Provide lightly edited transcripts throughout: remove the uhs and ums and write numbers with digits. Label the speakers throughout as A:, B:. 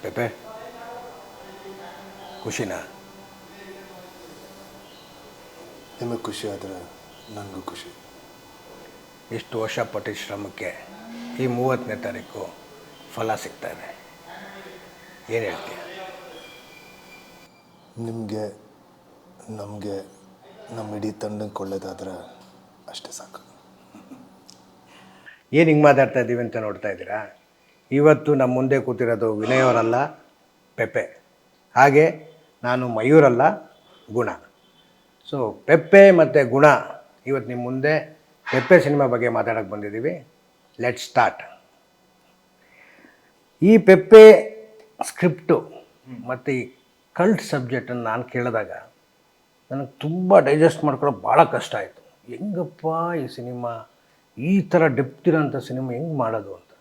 A: ಪೆಪೆ ಖುಷಿನಾ?
B: ನಿಮಗೆ ಖುಷಿ ಆದರೆ ನನಗೂ ಖುಷಿ.
A: ಇಷ್ಟು ವರ್ಷ ಪರಿಶ್ರಮಕ್ಕೆ ಈ 30ನೇ ತಾರೀಕು ಫಲ ಸಿಗ್ತಾಯಿದೆ. ಏನು ಹೇಳ್ತೀಯ?
B: ನಿಮಗೆ, ನಮಗೆ, ನಮ್ಮ ಇಡೀ ತಂಡಕ್ಕೆ ಒಳ್ಳೇದಾದರೆ ಅಷ್ಟೇ ಸಾಕು.
A: ಏನು ಹಿಂಗೆ ಮಾತಾಡ್ತಾ ಇದ್ದೀವಿ ಅಂತ ನೋಡ್ತಾ ಇದ್ದೀರಾ? ಇವತ್ತು ನಮ್ಮ ಮುಂದೆ ಕೂತಿರೋದು ವಿನಯ್ ಅವರಲ್ಲ, ಪೆಪ್ಪೆ. ಹಾಗೆ ನಾನು ಮಯೂರಲ್ಲ, ಗುಣ. ಸೊ ಪೆಪ್ಪೆ ಮತ್ತು ಗುಣ ಇವತ್ತು ನಿಮ್ಮ ಮುಂದೆ ಪೆಪ್ಪೆ ಸಿನಿಮಾ ಬಗ್ಗೆ ಮಾತಾಡೋಕ್ಕೆ ಬಂದಿದ್ದೀವಿ. Let's start. ಈ ಪೆಪ್ಪೆ ಸ್ಕ್ರಿಪ್ಟು ಮತ್ತು ಈ ಕಲ್ಟ್ ಸಬ್ಜೆಕ್ಟನ್ನು ನಾನು ಕೇಳಿದಾಗ ನನಗೆ ತುಂಬ ಡೈಜೆಸ್ಟ್ ಮಾಡ್ಕೊಳ್ಳೋಕೆ ಭಾಳ ಕಷ್ಟ ಆಯಿತು. ಹೆಂಗಪ್ಪ ಈ ಸಿನಿಮಾ, ಈ ಥರ ಡೆಪ್ತ್ ಇರೋಂಥ ಸಿನಿಮಾ ಹೆಂಗೆ ಮಾಡೋದು ಅಂತ.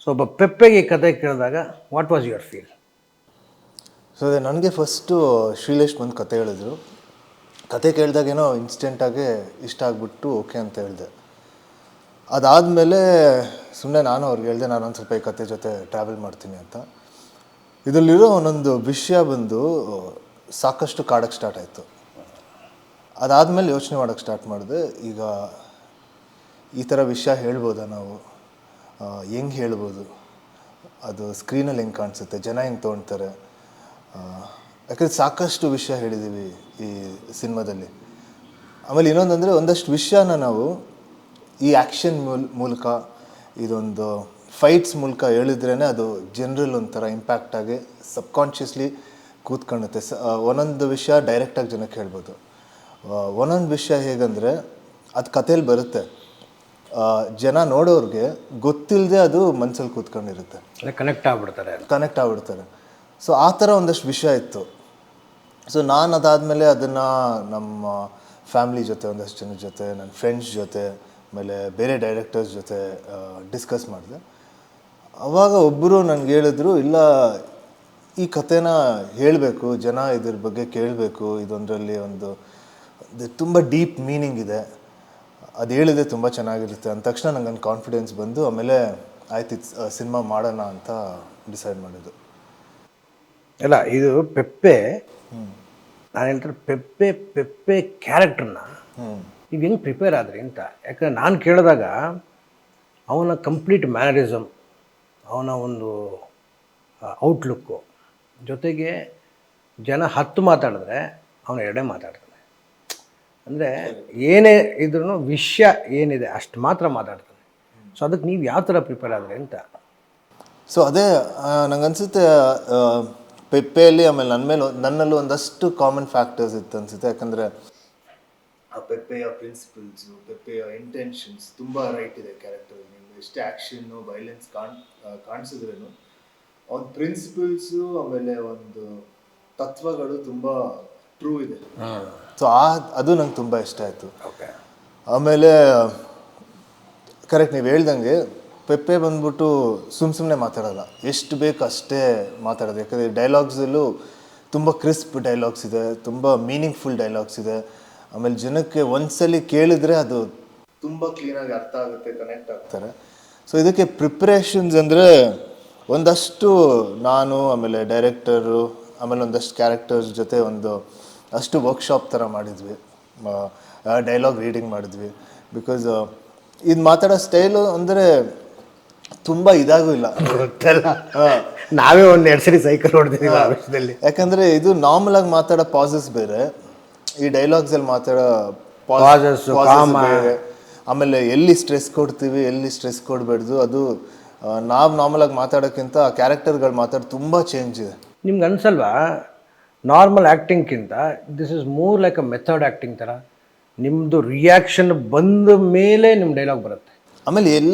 A: ಸೊ ಒಬ್ಬ ಪೆಪ್ಪೆಗೆ ಈ ಕತೆ ಕೇಳಿದಾಗ what was your feel?
B: So ಅದೇ ನನಗೆ ಫಸ್ಟು ಶ್ರೀಲೇಶ್ ಬಂದು ಕತೆ ಹೇಳಿದ್ರು. ಕತೆ ಕೇಳಿದಾಗೇನೋ ಇನ್ಸ್ಟೆಂಟಾಗಿ ಇಷ್ಟ ಆಗಿಬಿಟ್ಟು ಓಕೆ ಅಂತ ಹೇಳಿದೆ. ಅದಾದಮೇಲೆ ಸುಮ್ಮನೆ ನಾನು ಅವ್ರಿಗೆ ಹೇಳಿದೆ, ನಾನೊಂದು ಸ್ವಲ್ಪ ಈ ಕತೆ ಜೊತೆ ಟ್ರಾವೆಲ್ ಮಾಡ್ತೀನಿ ಅಂತ. ಇದರಲ್ಲಿರೋ ಒಂದೊಂದು ವಿಷಯ ಬಂದು ಸಾಕಷ್ಟು ಕಾಡೋಕ್ಕೆ ಸ್ಟಾರ್ಟ್ ಆಯಿತು. ಅದಾದಮೇಲೆ ಯೋಚನೆ ಮಾಡೋಕ್ಕೆ ಸ್ಟಾರ್ಟ್ ಮಾಡಿದೆ, ಈಗ ಈ ಥರ ವಿಷಯ ಹೇಳ್ಬೋದಾ ನಾವು, ಹೆಂಗೆ ಹೇಳ್ಬೋದು, ಅದು ಸ್ಕ್ರೀನಲ್ಲಿ ಹೆಂಗೆ ಕಾಣಿಸುತ್ತೆ, ಜನ ಹೆಂಗೆ ತೊಗೊಳ್ತಾರೆ. ಯಾಕಂದರೆ ಸಾಕಷ್ಟು ವಿಷಯ ಹೇಳಿದ್ದೀವಿ ಈ ಸಿನಿಮಾದಲ್ಲಿ. ಆಮೇಲೆ ಇನ್ನೊಂದಂದರೆ ಒಂದಷ್ಟು ವಿಷಯನ ನಾವು ಈ ಆ್ಯಕ್ಷನ್ ಮೂಲಕ, ಇದೊಂದು ಫೈಟ್ಸ್ ಮೂಲಕ ಹೇಳಿದ್ರೇ ಅದು ಜನರಲ್ ಒಂಥರ ಇಂಪ್ಯಾಕ್ಟಾಗಿ ಸಬ್ಕಾನ್ಷಿಯಸ್ಲಿ ಕೂತ್ಕೊಳ್ಳುತ್ತೆ. ಒಂದೊಂದು ವಿಷಯ ಡೈರೆಕ್ಟಾಗಿ ಜನಕ್ಕೆ ಹೇಳ್ಬೋದು. ಒಂದೊಂದು ವಿಷಯ ಹೇಗಂದರೆ ಅದು ಕಥೆಯಲ್ಲಿ ಬರುತ್ತೆ, ಜನ ನೋಡೋರಿಗೆ ಗೊತ್ತಿಲ್ಲದೆ ಅದು ಮನಸ್ಸಲ್ಲಿ ಕೂತ್ಕೊಂಡಿರುತ್ತೆ,
A: ಕನೆಕ್ಟ್ ಆಗ್ಬಿಡ್ತಾರೆ.
B: ಸೊ ಆ ಥರ ಒಂದಷ್ಟು ವಿಷಯ ಇತ್ತು. ಸೊ ನಾನು ಅದಾದಮೇಲೆ ಅದನ್ನು ನಮ್ಮ ಫ್ಯಾಮ್ಲಿ ಜೊತೆ, ಒಂದಷ್ಟು ಜನರ ಜೊತೆ, ನನ್ನ ಫ್ರೆಂಡ್ಸ್ ಜೊತೆ, ಆಮೇಲೆ ಬೇರೆ ಡೈರೆಕ್ಟರ್ಸ್ ಜೊತೆ ಡಿಸ್ಕಸ್ ಮಾಡಿದೆ. ಆವಾಗ ಒಬ್ಬರು ನನಗೆ ಹೇಳಿದ್ರು, ಇಲ್ಲ ಈ ಕಥೆನ ಹೇಳಬೇಕು, ಜನ ಇದ್ರ ಬಗ್ಗೆ ಕೇಳಬೇಕು, ಇದೊಂದರಲ್ಲಿ ಒಂದು ತುಂಬ ಡೀಪ್ ಮೀನಿಂಗ್ ಇದೆ, ಅದು ಹೇಳಿದ್ರೆ ತುಂಬ ಚೆನ್ನಾಗಿರುತ್ತೆ ಅಂದ ತಕ್ಷಣ ನನಗೆ ಕಾನ್ಫಿಡೆನ್ಸ್ ಬಂದು ಆಮೇಲೆ ಆಯ್ತು ಸಿನಿಮಾ ಮಾಡೋಣ ಅಂತ ಡಿಸೈಡ್ ಮಾಡಿದ್ದು.
A: ಇಲ್ಲ, ಇದು ಪೆಪ್ಪೆ, ನಾನು ಹೇಳ್ತಾರೆ ಪೆಪ್ಪೆ ಕ್ಯಾರೆಕ್ಟ್ರನ್ನ ನೀವು ಹೆಂಗೆ ಪ್ರಿಪೇರ್ ಆದ್ರಿ ಅಂತ. ಯಾಕಂದ್ರೆ ನಾನು ಕೇಳಿದಾಗ ಅವನ ಕಂಪ್ಲೀಟ್ ಮ್ಯಾನರಿಸಮ್, ಅವನ ಒಂದು ಔಟ್ಲುಕ್ಕು, ಜೊತೆಗೆ ಜನ 10 ಮಾತಾಡಿದ್ರೆ ಅವನು 2 ಮಾತಾಡ್ತಾನೆ. ಅಂದರೆ ಏನೇ ಇದ್ರೂ ವಿಷಯ ಏನಿದೆ ಅಷ್ಟು ಮಾತ್ರ ಮಾತಾಡ್ತಾನೆ. ಸೊ ಅದಕ್ಕೆ ನೀವು ಯಾವ ಥರ ಪ್ರಿಪೇರ್ ಆದ್ರಿ ಅಂತ.
B: ಸೊ ಅದೇ ನನಗನ್ಸುತ್ತೆ ಪೆಪ್ಪೆಯಲ್ಲಿ, ಆಮೇಲೆ ನನ್ನಲ್ಲೂ ಒಂದಷ್ಟು ಕಾಮನ್ ಫ್ಯಾಕ್ಟರ್ಸ್ ಇತ್ತು ಅನಿಸುತ್ತೆ. ಯಾಕಂದರೆ ಆ ಪೆಪ್ಪೆಯ ಪ್ರಿನ್ಸಿಪಲ್ಸು, ಪೆಪ್ಪೆಯ ಇಂಟೆನ್ಷನ್ಸ್ ತುಂಬ ರೈಟ್ ಇದೆ ಕ್ಯಾರೆಕ್ಟರ್. ನಿಮ್ಗೆ ಎಷ್ಟೇ ಆ್ಯಕ್ಷನ್ನು ವೈಲೆನ್ಸ್ ಕಾಣಿಸಿದ್ರೂ ಅವನ ಪ್ರಿನ್ಸಿಪಲ್ಸು ಆಮೇಲೆ ಒಂದು ತತ್ವಗಳು ತುಂಬ ಟ್ರೂ ಇದೆ. ಸೊ ಅದು ನಂಗೆ ತುಂಬ ಇಷ್ಟ ಆಯಿತು.
A: ಓಕೆ.
B: ಆಮೇಲೆ ಕರೆಕ್ಟ್ ನೀವು ಹೇಳ್ದಂಗೆ ಪೆಪ್ಪೆ ಬಂದ್ಬಿಟ್ಟು ಸುಮ್ಮನೆ ಮಾತಾಡೋಲ್ಲ, ಎಷ್ಟು ಬೇಕು ಅಷ್ಟೇ ಮಾತಾಡೋದು. ಯಾಕಂದರೆ ಡೈಲಾಗ್ಸಲ್ಲೂ ತುಂಬ ಕ್ರಿಸ್ಪ್ ಡೈಲಾಗ್ಸ್ ಇದೆ, ತುಂಬ ಮೀನಿಂಗ್ಫುಲ್ ಡೈಲಾಗ್ಸ್ ಇದೆ. ಆಮೇಲೆ ಜನಕ್ಕೆ ಒಂದ್ಸಲಿ ಕೇಳಿದ್ರೆ ಅದು ತುಂಬ ಕ್ಲೀನಾಗಿ ಅರ್ಥ ಆಗುತ್ತೆ, ಕನೆಕ್ಟ್ ಆಗ್ತಾರೆ. ಸೊ ಇದಕ್ಕೆ ಪ್ರಿಪ್ರೇಷನ್ಸ್ ಅಂದರೆ ಒಂದಷ್ಟು ನಾನು ಆಮೇಲೆ ಡೈರೆಕ್ಟರು ಆಮೇಲೆ ಒಂದಷ್ಟು ಕ್ಯಾರೆಕ್ಟರ್ಸ್ ಜೊತೆ ಅಷ್ಟು ವರ್ಕ್ಶಾಪ್ ಥರ ಮಾಡಿದ್ವಿ, ಡೈಲಾಗ್ ರೀಡಿಂಗ್ ಮಾಡಿದ್ವಿ. ಬಿಕಾಸ್ ಇದು ಮಾತಾಡೋ ಸ್ಟೈಲು ಅಂದರೆ ತುಂಬ ಇದಾಗೂ ಇಲ್ಲ,
A: ನಾವೇ ಒಂದು 2 ಸರಿ ಸೈಕಲ್ ಹೊಡೆದಿದ್ದೀವಿ ಆ ವಿಷಯದಲ್ಲಿ.
B: ಯಾಕಂದರೆ ಇದು ನಾರ್ಮಲ್ ಆಗಿ ಮಾತಾಡೋ ಪಾಸಸ್ ಬೇರೆ, ಈ ಡೈಲಾಗ್ಸಲ್ಲಿ ಮಾತಾಡೋ
A: ಪಾಸಸ್
B: ಬೇರೆ. ಆಮೇಲೆ ಎಲ್ಲಿ ಸ್ಟ್ರೆಸ್ ಕೊಡ್ತೀವಿ, ಎಲ್ಲಿ ಸ್ಟ್ರೆಸ್ ಕೊಡಬಾರ್ದು, ಅದು ನಾವು ನಾರ್ಮಲ್ ಆಗಿ ಮಾತಾಡೋಕ್ಕಿಂತ ಕ್ಯಾರೆಕ್ಟರ್ಗಳು ಮಾತಾಡೋ ತುಂಬ ಚೇಂಜ್ ಇದೆ.
A: ನಿಮ್ಗೆ ಅನ್ಸಲ್ವಾ, ನಾರ್ಮಲ್ ಆ್ಯಕ್ಟಿಂಗ್ಗಿಂತ this is more like a method acting ಥರ? ನಿಮ್ಮದು ರಿಯಾಕ್ಷನ್ ಬಂದ ಮೇಲೆ ನಿಮ್ಮ ಡೈಲಾಗ್ ಬರುತ್ತೆ.
B: ಆಮೇಲೆ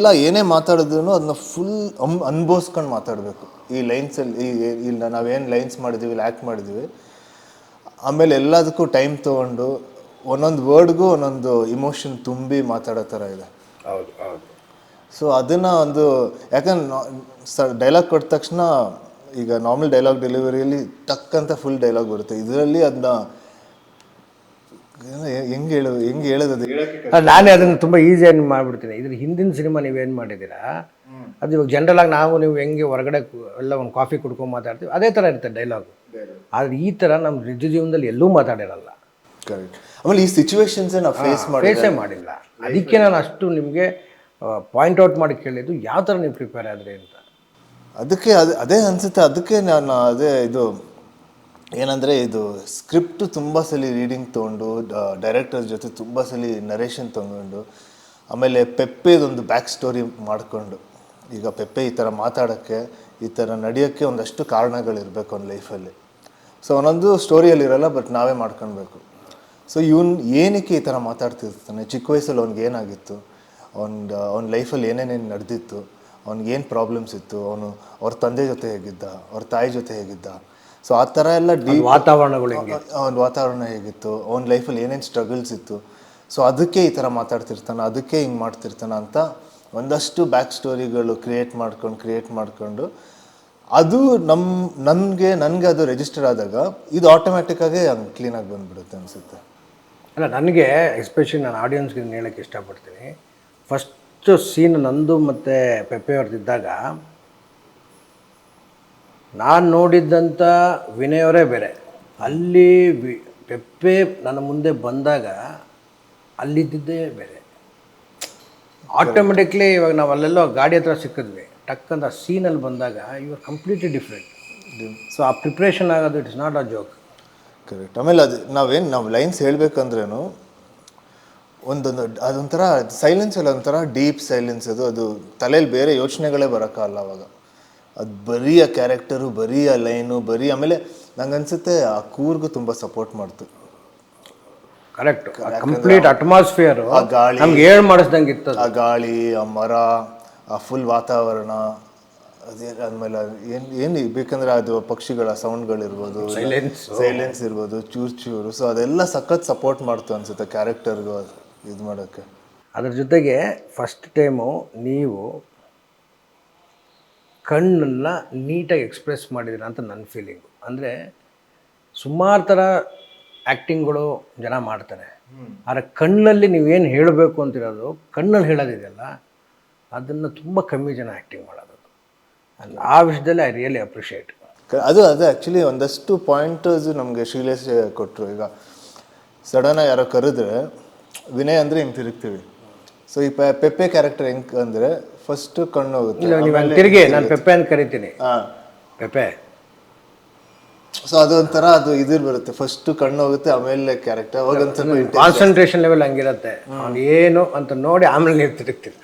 B: ಏನೇ ಮಾತಾಡಿದ್ರು ಅದನ್ನ ಫುಲ್ ಅನ್ಭವಿಸ್ಕೊಂಡು ಮಾತಾಡಬೇಕು. ಈ ಲೈನ್ಸಲ್ಲಿ ಇಲ್ಲ ನಾವೇನು ಲೈನ್ಸ್ ಮಾಡಿದ್ದೀವಿ, ಇಲ್ಲಿ ಆ್ಯಕ್ಟ್ ಮಾಡಿದ್ದೀವಿ, ಆಮೇಲೆ ಎಲ್ಲದಕ್ಕೂ ಟೈಮ್ ತೊಗೊಂಡು ಒಂದೊಂದು ವರ್ಡ್ಗೂ ಒಂದೊಂದು ಇಮೋಷನ್ ತುಂಬಿ ಮಾತಾಡೋ ಥರ ಇದೆ.
A: ಹೌದು.
B: ಸೊ ಅದನ್ನು ಯಾಕಂದ್ರೆ ಡೈಲಾಗ್ ಕೊಟ್ಟ ತಕ್ಷಣ ಈಗ ನಾರ್ಮಲ್ ಡೈಲಾಗ್ ಡೆಲಿವರಿಯಲ್ಲಿ ಟಕ್ಕಂತ ಫುಲ್ ಡೈಲಾಗ್ ಬರುತ್ತೆ. ಇದರಲ್ಲಿ ಅದನ್ನ ಹೆಂಗೆ ಹೇಳೋದು
A: ನಾನೇ ಅದನ್ನು ತುಂಬ ಈಸಿಯಾಗಿ ಮಾಡಿಬಿಡ್ತೀನಿ. ಇದ್ರ ಹಿಂದಿನ ಸಿನಿಮಾ ನೀವೇನು ಮಾಡಿದ್ದೀರಾ, ಅದು ಇವಾಗ ಜನರಲಾಗಿ ನಾವು ನೀವು ಹೆಂಗೆ ಹೊರಗಡೆ ಎಲ್ಲ ಒಂದು ಕಾಫಿ ಕುಡ್ಕೊಂಡು ಮಾತಾಡ್ತೀವಿ ಅದೇ ಥರ ಇರುತ್ತೆ ಡೈಲಾಗು. ಆದರೆ ಈ ಥರ ನಮ್ಮ ನಿಜ ಜೀವನದಲ್ಲಿ ಎಲ್ಲೂ ಮಾತಾಡಿರಲ್ಲ,
B: ಕರೆಕ್ಟ್. ಆಮೇಲೆ ಈ ಸಿಚುವೇಶನ್ಸೇ ನಾವು
A: ಫೇಸೇ ಮಾಡಿಲ್ಲ. ಅದಕ್ಕೆ ನಾನು ಅಷ್ಟು ನಿಮಗೆ ಪಾಯಿಂಟ್ ಔಟ್ ಮಾಡಿ ಕೇಳಿದ್ದು ಯಾವ ಥರ ನೀವು ಪ್ರಿಪೇರ್ ಆದ್ರಿ ಅಂತ.
B: ಅದಕ್ಕೆ ಅದೇ ಅನಿಸುತ್ತೆ. ಅದಕ್ಕೆ ನಾನು ಅದೇ ಇದು ಏನಂದರೆ, ಇದು ಸ್ಕ್ರಿಪ್ಟ್ ತುಂಬ ಸಲ ರೀಡಿಂಗ್ ತೊಗೊಂಡು ಡೈರೆಕ್ಟರ್ ಜೊತೆ ತುಂಬ ಸಲ ನರೇಷನ್ ತೊಗೊಂಡು, ಆಮೇಲೆ ಪೆಪ್ಪೆದೊಂದು ಬ್ಯಾಕ್ ಸ್ಟೋರಿ ಮಾಡಿಕೊಂಡು, ಈಗ ಪೆಪ್ಪೆ ಈ ಥರ ಮಾತಾಡೋಕ್ಕೆ, ಈ ಥರ ನಡೆಯೋಕ್ಕೆ ಒಂದಷ್ಟು ಕಾರಣಗಳಿರಬೇಕು ಅವ್ನ ಲೈಫಲ್ಲಿ. ಸೊ ಒಂದೊಂದು ಸ್ಟೋರಿಯಲ್ಲಿರಲ್ಲ, ಬಟ್ ನಾವೇ ಮಾಡ್ಕೊಳ್ಬೇಕು. ಸೊ ಏನಕ್ಕೆ ಈ ಥರ ಮಾತಾಡ್ತಿರ್ತಾನೆ, ಚಿಕ್ಕ ವಯಸ್ಸಲ್ಲಿ ಅವ್ನಿಗೆ ಏನಾಗಿತ್ತು, ಅವ್ನ ಲೈಫಲ್ಲಿ ಏನೇನೇನು ನಡೆದಿತ್ತು, ಅವ್ನಿಗೇನು ಪ್ರಾಬ್ಲಮ್ಸ್ ಇತ್ತು, ಅವ್ರ ತಂದೆ ಜೊತೆ ಹೇಗಿದ್ದ, ಅವ್ರ ತಾಯಿ ಜೊತೆ ಹೇಗಿದ್ದ, ಸೊ ಆ ಥರ ಎಲ್ಲ
A: ವಾತಾವರಣಗಳು,
B: ಅವ್ನ ವಾತಾವರಣ ಹೇಗಿತ್ತು, ಅವ್ನ ಲೈಫಲ್ಲಿ ಏನೇನು ಸ್ಟ್ರಗಲ್ಸ್ ಇತ್ತು, ಸೊ ಅದಕ್ಕೆ ಈ ಥರ ಮಾತಾಡ್ತಿರ್ತಾನೆ, ಅದಕ್ಕೆ ಹಿಂಗೆ ಮಾಡ್ತಿರ್ತಾನೆ ಅಂತ ಒಂದಷ್ಟು ಬ್ಯಾಕ್ ಸ್ಟೋರಿಗಳು ಕ್ರಿಯೇಟ್ ಮಾಡ್ಕೊಂಡು ಅದು ನನಗೆ ಅದು ರಿಜಿಸ್ಟರ್ ಆದಾಗ ಇದು ಆಟೋಮ್ಯಾಟಿಕ್ಕಾಗಿ ಹಂಗೆ ಕ್ಲೀನಾಗಿ ಬಂದುಬಿಡುತ್ತೆ ಅನಿಸುತ್ತೆ.
A: ಅಲ್ಲ, ನನಗೆ ಎಸ್ಪೆಷಲಿ ನಾನು ಆಡಿಯನ್ಸ್ಗೆ ಇದನ್ನು ಹೇಳೋಕ್ಕೆ ಇಷ್ಟಪಡ್ತೀನಿ. ಫಸ್ಟು ಸೀನ್ ನಂದು ಮತ್ತು ಪೆಪ್ಪೆ ಅವ್ರದ್ದಿದ್ದಾಗ ನಾನು ನೋಡಿದ್ದಂಥ ವಿನಯ್ ಅವರೇ ಬೇರೆ. ಅಲ್ಲಿ ಪೆಪ್ಪೆ ನನ್ನ ಮುಂದೆ ಬಂದಾಗ ಅಲ್ಲಿದ್ದಿದ್ದೇ ಬೇರೆ. ಆಟೋಮೆಟಿಕ್ಲಿ ಇವಾಗ ನಾವು ಅಲ್ಲೆಲ್ಲೋ ಗಾಡಿ ಹತ್ರ ಸಿಕ್ಕಿದ್ವಿ, ಟಕ್ಕಂತ ಸೀನಲ್ಲಿ ಬಂದಾಗ you are completely different. So ಆ ಪ್ರಿಪ್ರೇಷನ್ ಆಗೋದು it's not a joke.
B: Correct. ಆಮೇಲೆ ಅದು ನಾವು ಲೈನ್ಸ್ ಹೇಳ್ಬೇಕಂದ್ರೇನು ಅದೊಂಥರ ಸೈಲೆನ್ಸ್ ಅಲ್ಲ, ಒಂಥರ ಡೀಪ್ ಸೈಲೆನ್ಸ್. ಅದು ತಲೆಯಲ್ಲಿ ಬೇರೆ ಯೋಚನೆಗಳೇ ಬರೋಕ್ಕಲ್ಲ ಅವಾಗ. ಅದು ಬರೀ ಆ ಕ್ಯಾರೆಕ್ಟರು, ಬರೀ ಆ ಲೈನು, ಆಮೇಲೆ ನಂಗೆ ಅನ್ಸುತ್ತೆ ಆ ಕೂರ್ಗೂ ತುಂಬ ಸಪೋರ್ಟ್ ಮಾಡ್ತು.
A: ಕರೆಕ್ಟ್. ಕಂಪ್ಲೀಟ್ ಅಟ್ಮಾಸ್ಫಿಯರ್,
B: ಆ ಗಾಳಿ
A: ನಮ್ಗೆ ಹೇಳಿ ಮಾಡಿಸ್ದಂಗೆ ಇತ್ತು.
B: ಆ ಗಾಳಿ, ಆ ಮರ, ಆ ಫುಲ್ ವಾತಾವರಣ, ಆದ್ಮೇಲೆ ಏನು ಬೇಕಂದ್ರೆ ಅದು ಪಕ್ಷಿಗಳ ಸೌಂಡ್ಗಳಿರ್ಬೋದು, ಸೈಲೆನ್ಸ್ ಇರ್ಬೋದು, ಚೂರು. ಸೊ ಅದೆಲ್ಲ ಸಖತ್ ಸಪೋರ್ಟ್ ಮಾಡ್ತು ಅನ್ಸುತ್ತೆ ಕ್ಯಾರೆಕ್ಟರ್ಗೂ ಇದು ಮಾಡೋಕ್ಕೆ.
A: ಅದ್ರ ಜೊತೆಗೆ ಫಸ್ಟ್ ಟೈಮು ನೀವು ಕಣ್ಣನ್ನು ನೀಟಾಗಿ ಎಕ್ಸ್ಪ್ರೆಸ್ ಮಾಡಿದ್ದೀರ ಅಂತ ನನ್ನ ಫೀಲಿಂಗು. ಅಂದರೆ ಸುಮಾರು ಥರ ಆ್ಯಕ್ಟಿಂಗ್ಗಳು ಜನ ಮಾಡ್ತಾರೆ, ಆದರೆ ಕಣ್ಣಲ್ಲಿ ನೀವೇನು ಹೇಳಬೇಕು ಅಂತಿರೋದು ಕಣ್ಣಲ್ಲಿ ಹೇಳೋದಿದೆಯಲ್ಲ, ಅದನ್ನು ತುಂಬ ಕಮ್ಮಿ ಜನ ಆ್ಯಕ್ಟಿಂಗ್ ಮಾಡೋದು. ಆ ವಿಷಯದಲ್ಲಿ ಐ ರಿಯಲಿ ಅಪ್ರಿಷಿಯೇಟ್.
B: ಅದು ಆ್ಯಕ್ಚುಲಿ ಒಂದಷ್ಟು ಪಾಯಿಂಟರ್ಸ್ ನಮಗೆ ಶ್ರೀಲೇಶ್ ಕೊಟ್ಟರು. ಈಗ ಸಡನ್ನಾಗಿ ಯಾರೋ ಕರೆದ್ರೆ ವಿನಯ್ ಅಂದರೆ ಹಿಂಗೆ ತಿರುಗ್ತೀವಿ. ಸೊ ಈ ಪೆಪ್ಪೆ ಕ್ಯಾರೆಕ್ಟರ್ ಹೆಂಗೆ ಅಂದರೆ ಫಸ್ಟು ಕಣ್ಣು ಹೋಗುತ್ತೆ,
A: ತಿರುಗಿ ನಾನು ಪೆಪ್ಪೆ ಅಂತ ಕರಿತೀನಿ, ಪೆಪ್ಪೆ.
B: ಸೊ ಅದೊಂಥರ ಅದು ಇದ್ರ ಬರುತ್ತೆ, ಫಸ್ಟು ಕಣ್ಣು ಹೋಗುತ್ತೆ, ಆಮೇಲೆ ಕ್ಯಾರೆಕ್ಟರ್ ಅವಾಗ ಒಂದು ಸ್ವಲ್ಪ
A: ಕಾನ್ಸಂಟ್ರೇಷನ್ ಲೆವೆಲ್ ಹಂಗಿರುತ್ತೆ, ಅವ್ನು ಏನು ಅಂತ ನೋಡಿ ಆಮೇಲೆ ನೀವು ತಿರುಗ್ತೀವಿ.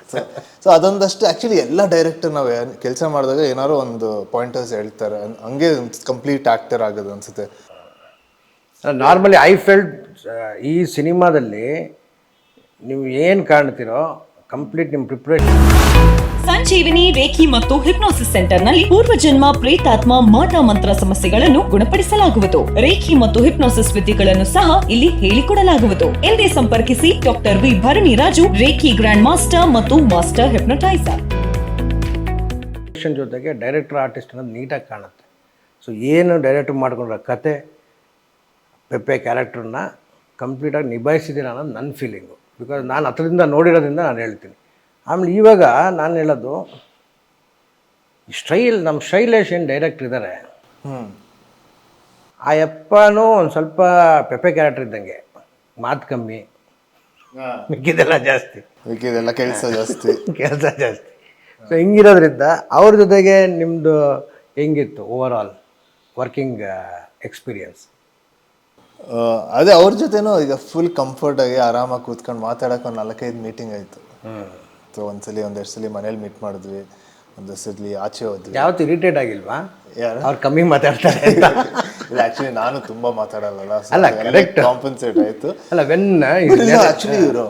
B: ಸೊ ಅದೊಂದಷ್ಟು ಆ್ಯಕ್ಚುಲಿ ಎಲ್ಲ ಡೈರೆಕ್ಟರ್ ನಾವು ಕೆಲಸ ಮಾಡಿದಾಗ ಏನಾದ್ರು ಒಂದು ಪಾಯಿಂಟರ್ಸ್ ಹೇಳ್ತಾರೆ, ಹಂಗೆ ಕಂಪ್ಲೀಟ್ ಆ್ಯಕ್ಟರ್ ಆಗೋದು ಅನಿಸುತ್ತೆ.
A: ನಾರ್ಮಲಿ ಐ ಫೆಲ್ಟ್ ಈ ಸಿನಿಮಾದಲ್ಲಿ ನೀವು ಏನು ಕಾಣ್ತೀರೋ ಕಂಪ್ಲೀಟ್ ನಿಮ್ಮ ಪ್ರಿಪ್ರೇಷನ್.
C: ಸಂಜೀವಿನಿ ರೇಖಿ ಮತ್ತು ಹಿಪ್ನೋಸಿಸ್ ಸೆಂಟರ್ನಲ್ಲಿ ಪೂರ್ವಜನ್ಮ, ಪ್ರೇತಾತ್ಮ, ಮಾಟ ಮಂತ್ರ ಸಮಸ್ಯೆಗಳನ್ನು ಗುಣಪಡಿಸಲಾಗುವುದು. ರೇಖಿ ಮತ್ತು ಹಿಪ್ನೋಸಿಸ್ ವಿದ್ಯೆಗಳನ್ನು ಸಹ ಇಲ್ಲಿ ಹೇಳಿಕೊಡಲಾಗುವುದು. ಎಂದೇ ಸಂಪರ್ಕಿಸಿ ಡಾಕ್ಟರ್ ವಿ ಭರಣಿ ರಾಜು, ರೇಖಿ ಗ್ರ್ಯಾಂಡ್ ಮಾಸ್ಟರ್ ಮತ್ತು ಮಾಸ್ಟರ್ ಹಿಪ್ನೋಟೈಸರ್.
A: ಜೊತೆಗೆ ಡೈರೆಕ್ಟರ್ ಆರ್ಟಿಸ್ಟ್ ಅನ್ನೋದು ನೀಟಾಗಿ ಕಾಣುತ್ತೆ. ಸೊ ಏನು ಡೈರೆಕ್ಟ್ ಮಾಡ್ಕೊಂಡ್ರೆ ಕತೆ ಪೆಪ್ಪೆ ಕ್ಯಾರೆಕ್ಟರ್ನ ಕಂಪ್ಲೀಟಾಗಿ ನಿಭಾಯಿಸಿದ್ದೀನಿ ಅನ್ನೋದು ನನ್ನ ಫೀಲಿಂಗು. ಬಿಕಾಸ್ ನಾನು ಹತ್ರದಿಂದ ನೋಡಿರೋದ್ರಿಂದ ನಾನು ಹೇಳ್ತೀನಿ. ಆಮೇಲೆ ಇವಾಗ ನಾನು ಹೇಳೋದು ನಮ್ಮ ಶೈಲೇಶ್ ಏನು ಡೈರೆಕ್ಟ್ರ್ ಇದ್ದಾರೆ, ಆ ಯಪ್ಪನೂ ಒಂದು ಸ್ವಲ್ಪ ಪೆಪ್ಪೆ ಕ್ಯಾರೆಕ್ಟರ್ ಇದ್ದಂಗೆ, ಮಾತು ಕಮ್ಮಿ, ಮಿಕ್ಕಿದೆಲ್ಲ ಜಾಸ್ತಿ,
B: ಕೆಲಸ ಜಾಸ್ತಿ.
A: ಸೊ ಹಿಂಗಿರೋದ್ರಿಂದ ಅವ್ರ ಜೊತೆಗೆ ನಿಮ್ಮದು ಹೆಂಗಿತ್ತು ಓವರ್ ಆಲ್ ವರ್ಕಿಂಗ್ ಎಕ್ಸ್ಪೀರಿಯನ್ಸ್?
B: ಅದೇ ಅವ್ರ ಜೊತೆನೂ ಈಗ ಫುಲ್ ಕಂಫರ್ಟಾಗಿ ಆರಾಮಾಗಿ ಕೂತ್ಕೊಂಡು ಮಾತಾಡೋಕೆ ಒಂದು 4-5 ಮೀಟಿಂಗ್ ಆಯಿತು. ಸೊ ಒಂದ್ಸಲಿ ಒಂದೆರಡು ಸಲ ಮನೇಲಿ ಮೀಟ್ ಮಾಡಿದ್ವಿ, ಒಂದು ಸಲ ಆಚೆ ಹೋದ್ವಿ.
A: ಯಾವತ್ತು ಇರಿಟೇಟ್ ಆಗಿಲ್ವಾ
B: ಯಾರು
A: ಅವ್ರು ಕಮ್ಮಿ ಮಾತಾಡ್ತಾರೆ?
B: ಇಲ್ಲ, ಆ್ಯಕ್ಚುಲಿ ನಾನು ತುಂಬ ಮಾತಾಡಲ್ಲ,
A: ಅಲ್ಲ ಕರೆಕ್ಟ್
B: ಕಾಂಪನ್ಸೇಟ್ ಆಯಿತು.
A: ಅಲ್ಲ
B: ಆ್ಯಕ್ಚುಲಿ ಇವರು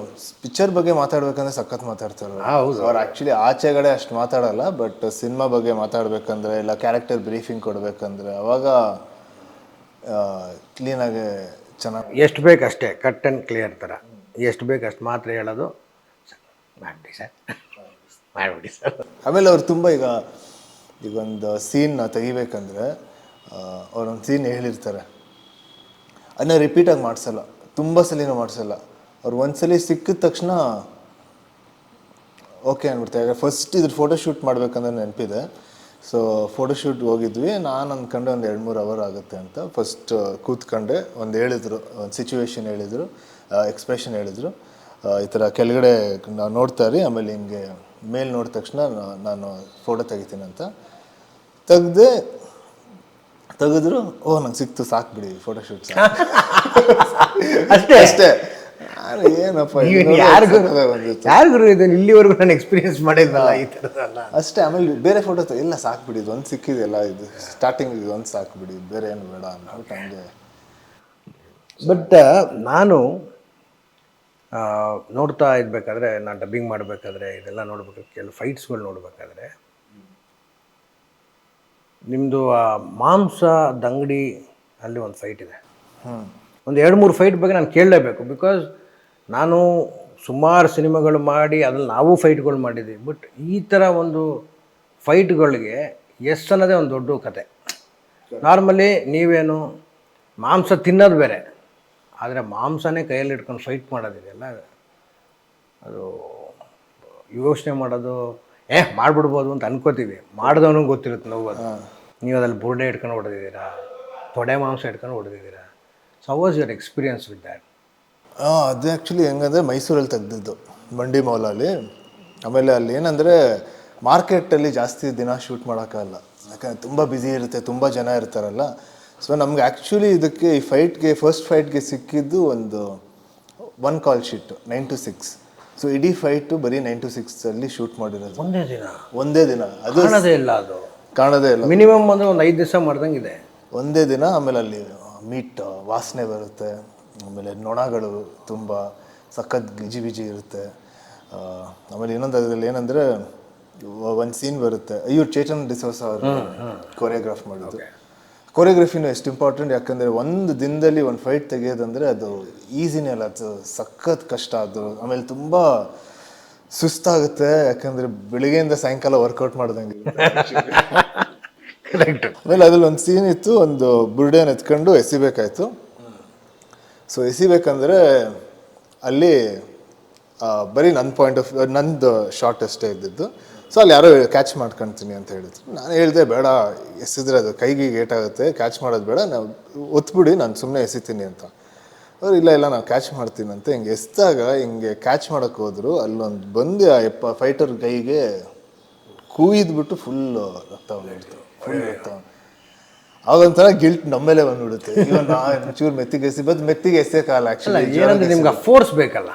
B: ಪಿಕ್ಚರ್ ಬಗ್ಗೆ ಮಾತಾಡ್ಬೇಕಂದ್ರೆ ಸಖತ್ ಮಾತಾಡ್ತಾರೆ ಅವ್ರು. ಆ್ಯಕ್ಚುಲಿ ಆಚೆಗಡೆ ಅಷ್ಟು ಮಾತಾಡಲ್ಲ, ಬಟ್ ಸಿನಿಮಾ ಬಗ್ಗೆ ಮಾತಾಡ್ಬೇಕಂದ್ರೆ ಇಲ್ಲ ಕ್ಯಾರೆಕ್ಟರ್ ಬ್ರೀಫಿಂಗ್ ಕೊಡ್ಬೇಕಂದ್ರೆ ಅವಾಗ ಕ್ಲೀನಾಗಿ ಚೆನ್ನಾಗಿ
A: ಎಷ್ಟು ಬೇಕು ಅಷ್ಟೇ ಕಟ್ ಆ್ಯಂಡ್ ಕ್ಲಿಯರ್ ಥರ, ಎಷ್ಟು ಬೇಕು ಅಷ್ಟು ಮಾತ್ರ ಹೇಳೋದು, ಮಾಡಿಬಿಡಿ ಸರ್ ಮಾಡಿಬಿಡಿ ಸರ್.
B: ಆಮೇಲೆ ಅವ್ರು ತುಂಬ ಈಗ ಒಂದು ಸೀನ್ನ ತೆಗಿಬೇಕಂದ್ರೆ ಅವ್ರೊಂದು ಸೀನ್ ಹೇಳಿರ್ತಾರೆ, ಅದನ್ನ ರಿಪೀಟಾಗಿ ಮಾಡಿಸಲ್ಲ, ತುಂಬ ಸಲಿನೂ ಮಾಡಿಸಲ್ಲ. ಅವ್ರು ಒಂದ್ಸಲಿ ಸಿಕ್ಕಿದ ತಕ್ಷಣ ಓಕೆ ಅಂದ್ಬಿಡ್ತೆ. ಫಸ್ಟ್ ಇದ್ರ ಫೋಟೋಶೂಟ್ ಮಾಡ್ಬೇಕಂದ್ರೆ ನೆನಪಿದೆ. ಸೊ ಫೋಟೋಶೂಟ್ ಹೋಗಿದ್ವಿ, ನಾನು ಅಂದ್ಕೊಂಡೆ ಒಂದು 2-3 ಅವರ್ ಆಗುತ್ತೆ ಅಂತ. ಫಸ್ಟ್ ಕೂತ್ಕೊಂಡೆ, ಒಂದು ಹೇಳಿದ್ರು, ಒಂದು ಸಿಚುವೇಶನ್ ಹೇಳಿದರು, ಎಕ್ಸ್ಪ್ರೆಷನ್ ಹೇಳಿದರು, ಈ ಥರ ಕೆಳಗಡೆ ನಾವು ನೋಡ್ತಾ ಇರಿ, ಆಮೇಲೆ ಹಿಂಗೆ ಮೇಲೆ ನೋಡಿದ ತಕ್ಷಣ ನಾನು ಫೋಟೋ ತೆಗಿತೀನಿ ಅಂತ ತೆಗೆದ್ರು. ನಂಗೆ ಸಿಕ್ತು, ಸಾಕು ಬಿಡಿ ಫೋಟೋಶೂಟ್
A: ಅಷ್ಟೇ
B: ಅಷ್ಟೇ. ಏನಪ್ಪ
A: ಯಾರಿಗೂ ಇದನ್ನು ಇಲ್ಲಿವರೆಗೂ ನಾನು ಎಕ್ಸ್ಪೀರಿಯನ್ಸ್ ಮಾಡಿದ್ನಲ್ಲ ಈ ಥರದಲ್ಲ.
B: ಅಷ್ಟೇ. ಆಮೇಲೆ ಬೇರೆ ಫೋಟೋ ಇಲ್ಲ, ಸಾಕು ಬಿಡಿ, ಇದು ಒಂದು ಸಿಕ್ಕಿದೆಯಲ್ಲ, ಇದು ಸ್ಟಾರ್ಟಿಂಗ್ ಒಂದು ಸಾಕು ಬಿಡಿ, ಬೇರೆ ಏನು ಬೇಡ ಅಂದ್ಬಿಟ್ಟು ಹಂಗೆ.
A: ಬಟ್ ನಾನು ನೋಡ್ತಾ ಇರಬೇಕಾದ್ರೆ, ನಾನು ಡಬ್ಬಿಂಗ್ ಮಾಡಬೇಕಾದ್ರೆ ಇದೆಲ್ಲ ನೋಡ್ಬೇಕಾದ್ರೆ, ಕೆಲವು ಫೈಟ್ಸ್ಗಳು ನೋಡಬೇಕಾದ್ರೆ ನಿಮ್ಮದು ಆ ಮಾಂಸದ ಅಂಗಡಿ ಅಲ್ಲಿ ಒಂದು ಫೈಟ್ ಇದೆ. ಒಂದು 2-3 ಫೈಟ್ ಬಗ್ಗೆ ನಾನು ಕೇಳಲೇಬೇಕು. ಬಿಕಾಸ್ ನಾನು ಸುಮಾರು ಸಿನಿಮಾಗಳು ಮಾಡಿ ಅದ್ರಲ್ಲಿ ನಾವು ಫೈಟ್ಗಳು ಮಾಡಿದ್ದೀವಿ. ಬಟ್ ಈ ಥರ ಒಂದು ಫೈಟ್ಗಳಿಗೆ ಎಸ್ ಅನ್ನೋದೇ ಒಂದು ದೊಡ್ಡ ಕತೆ. ನಾರ್ಮಲಿ ನೀವೇನು ಮಾಂಸ ತಿನ್ನೋದು ಬೇರೆ, ಆದರೆ ಮಾಂಸನೇ ಕೈಯಲ್ಲಿ ಇಟ್ಕೊಂಡು ಫೈಟ್ ಮಾಡೋದಿದೆಯಲ್ಲ, ಅದು ಯೋಚನೆ ಮಾಡೋದು ಮಾಡಿಬಿಡ್ಬೋದು ಅಂತ ಅನ್ಕೋತೀವಿ. ಮಾಡಿದವನಿಗೆ ಗೊತ್ತಿರುತ್ತೆ ನೋವುದು. ನೀವು ಅದ್ರಲ್ಲಿ ಬುರ್ಡೆ ಇಟ್ಕೊಂಡು ಹೊಡೆದಿದ್ದೀರಾ, ತೊಡೆ ಮಾಂಸ ಇಟ್ಕೊಂಡು ಹೊಡೆದಿದ್ದೀರಾ. So how was your experience with that?
B: ಅದು ಆ್ಯಕ್ಚುಲಿ ಹೆಂಗಂದರೆ ಮೈಸೂರಲ್ಲಿ ತೆಗ್ದಿದ್ದು, ಮಂಡಿ ಮೌಲಲ್ಲಿ. ಆಮೇಲೆ ಅಲ್ಲಿ ಏನಂದರೆ ಮಾರ್ಕೆಟಲ್ಲಿ ಜಾಸ್ತಿ ದಿನ ಶೂಟ್ ಮಾಡೋಕ್ಕಾಗಲ್ಲ, ಯಾಕಂದರೆ ತುಂಬ ಬ್ಯುಸಿ ಇರುತ್ತೆ, ತುಂಬ ಜನ ಇರ್ತಾರಲ್ಲ. ಸೊ ನಮ್ಗೆ ಆ್ಯಕ್ಚುಲಿ ಇದಕ್ಕೆ ಈ ಫೈಟ್ಗೆ, ಫಸ್ಟ್ ಫೈಟ್ಗೆ ಸಿಕ್ಕಿದ್ದು ಒಂದು 1 ಕಾಲ್ ಶೀಟ್ 9 to 6. ಸೊ ಇಡೀ ಫೈಟು ಬರೀ 9 to 6 ಶೂಟ್ ಮಾಡಿರೋದು. ಒಂದೇ ದಿನ ಅದು ಕಾಣೋದೇ ಇಲ್ಲ.
A: ಮಿನಿಮಮ್ ಅಂದರೆ ಒಂದು 5 ದಿವಸ ಮಾಡ್ದಂಗಿದೆ,
B: ಒಂದೇ ದಿನ. ಆಮೇಲೆ ಅಲ್ಲಿ ಮೀಟ್ ವಾಸನೆ ಬರುತ್ತೆ, ಆಮೇಲೆ ನೊಣಗಳು ತುಂಬ ಸಖತ್ ಗಿಜಿ ಇರುತ್ತೆ. ಆಮೇಲೆ ಇನ್ನೊಂದು ಅದರಲ್ಲಿ ಏನಂದರೆ ಒಂದು ಸೀನ್ ಬರುತ್ತೆ, ಇವ್ರು ಚೇತನ್ ಡಿಸೋಸ ಅವರು ಕೊರಿಯೋಗ್ರಾಫ್ ಮಾಡಿದ್ರು. ಕೊರಿಯೋಗ್ರಫಿನೂ ಎಷ್ಟು ಇಂಪಾರ್ಟೆಂಟ್, ಯಾಕಂದರೆ ಒಂದು ದಿನದಲ್ಲಿ ಒಂದು ಫೈಟ್ ತೆಗೆಯೋದಂದರೆ ಅದು ಈಸಿನೇ ಅಲ್ಲ, ಅದು ಸಖತ್ ಕಷ್ಟ. ಅದು ಆಮೇಲೆ ತುಂಬ ಸುಸ್ತಾಗುತ್ತೆ, ಯಾಕಂದರೆ ಬೆಳಿಗ್ಗೆಯಿಂದ ಸಾಯಂಕಾಲ ವರ್ಕೌಟ್ ಮಾಡ್ದಂಗೆ. ಆಮೇಲೆ ಅದ್ರಲ್ಲಿ ಒಂದು ಸೀನ್ ಇತ್ತು, ಒಂದು ಬುರ್ಡೆನ ಎತ್ಕೊಂಡು ಎಸಿಬೇಕಾಯ್ತು. ಸೊ ಎಸಿಬೇಕಂದ್ರೆ ಅಲ್ಲಿ ಬರೀ ನನ್ನ ಪಾಯಿಂಟ್ ಆಫ್ ನಂದು ಶಾರ್ಟ್ ಅಷ್ಟೇ ಇದ್ದಿದ್ದು. ಸೊ ಅಲ್ಲಿ ಯಾರೋ ಕ್ಯಾಚ್ ಮಾಡ್ಕೊಳ್ತೀನಿ ಅಂತ ಹೇಳಿದ್ರು. ನಾನು ಹೇಳಿದೆ, ಬೇಡ, ಎಸಿದ್ರೆ ಅದು ಕೈಗೆ ಏಟಾಗುತ್ತೆ, ಕ್ಯಾಚ್ ಮಾಡೋದು ಬೇಡ, ನಾವು ಒತ್ಬಿಡಿ, ನಾನು ಸುಮ್ಮನೆ ಎಸಿತೀನಿ ಅಂತ. ಅವ್ರು ಇಲ್ಲ ನಾವು ಕ್ಯಾಚ್ ಮಾಡ್ತೀನಿ ಅಂತ ಹಿಂಗೆ ಎಸ್ದಾಗ ಹಿಂಗೆ ಕ್ಯಾಚ್ ಮಾಡೋಕ್ಕೆ ಹೋದ್ರು. ಅಲ್ಲೊಂದು ಬಂದು ಆ ಫೈಟರ್ ಕೈಗೆ ಕೂಯಿದ್ಬಿಟ್ಟು ಫುಲ್ ರಕ್ತ ಬಂದ್ಬಿಡ್ತು, ಫುಲ್ ರಕ್ತ. ಆಗೊಂಥರ ಗಿಲ್ಟ್ ನಮ್ಮೇಲೆ ಬಂದ್ಬಿಡುತ್ತೆ. ಇವನ್ ಚೂರು ಮೆತ್ತಿಗೆ ಎಸೆಯಕ್ಕಾಗಲ್ಲ. ಆ್ಯಕ್ಚುಲಿ
A: ಏನಂದ್ರೆ ನಿಮ್ಗೆ ಫೋರ್ಸ್ ಬೇಕಲ್ಲ.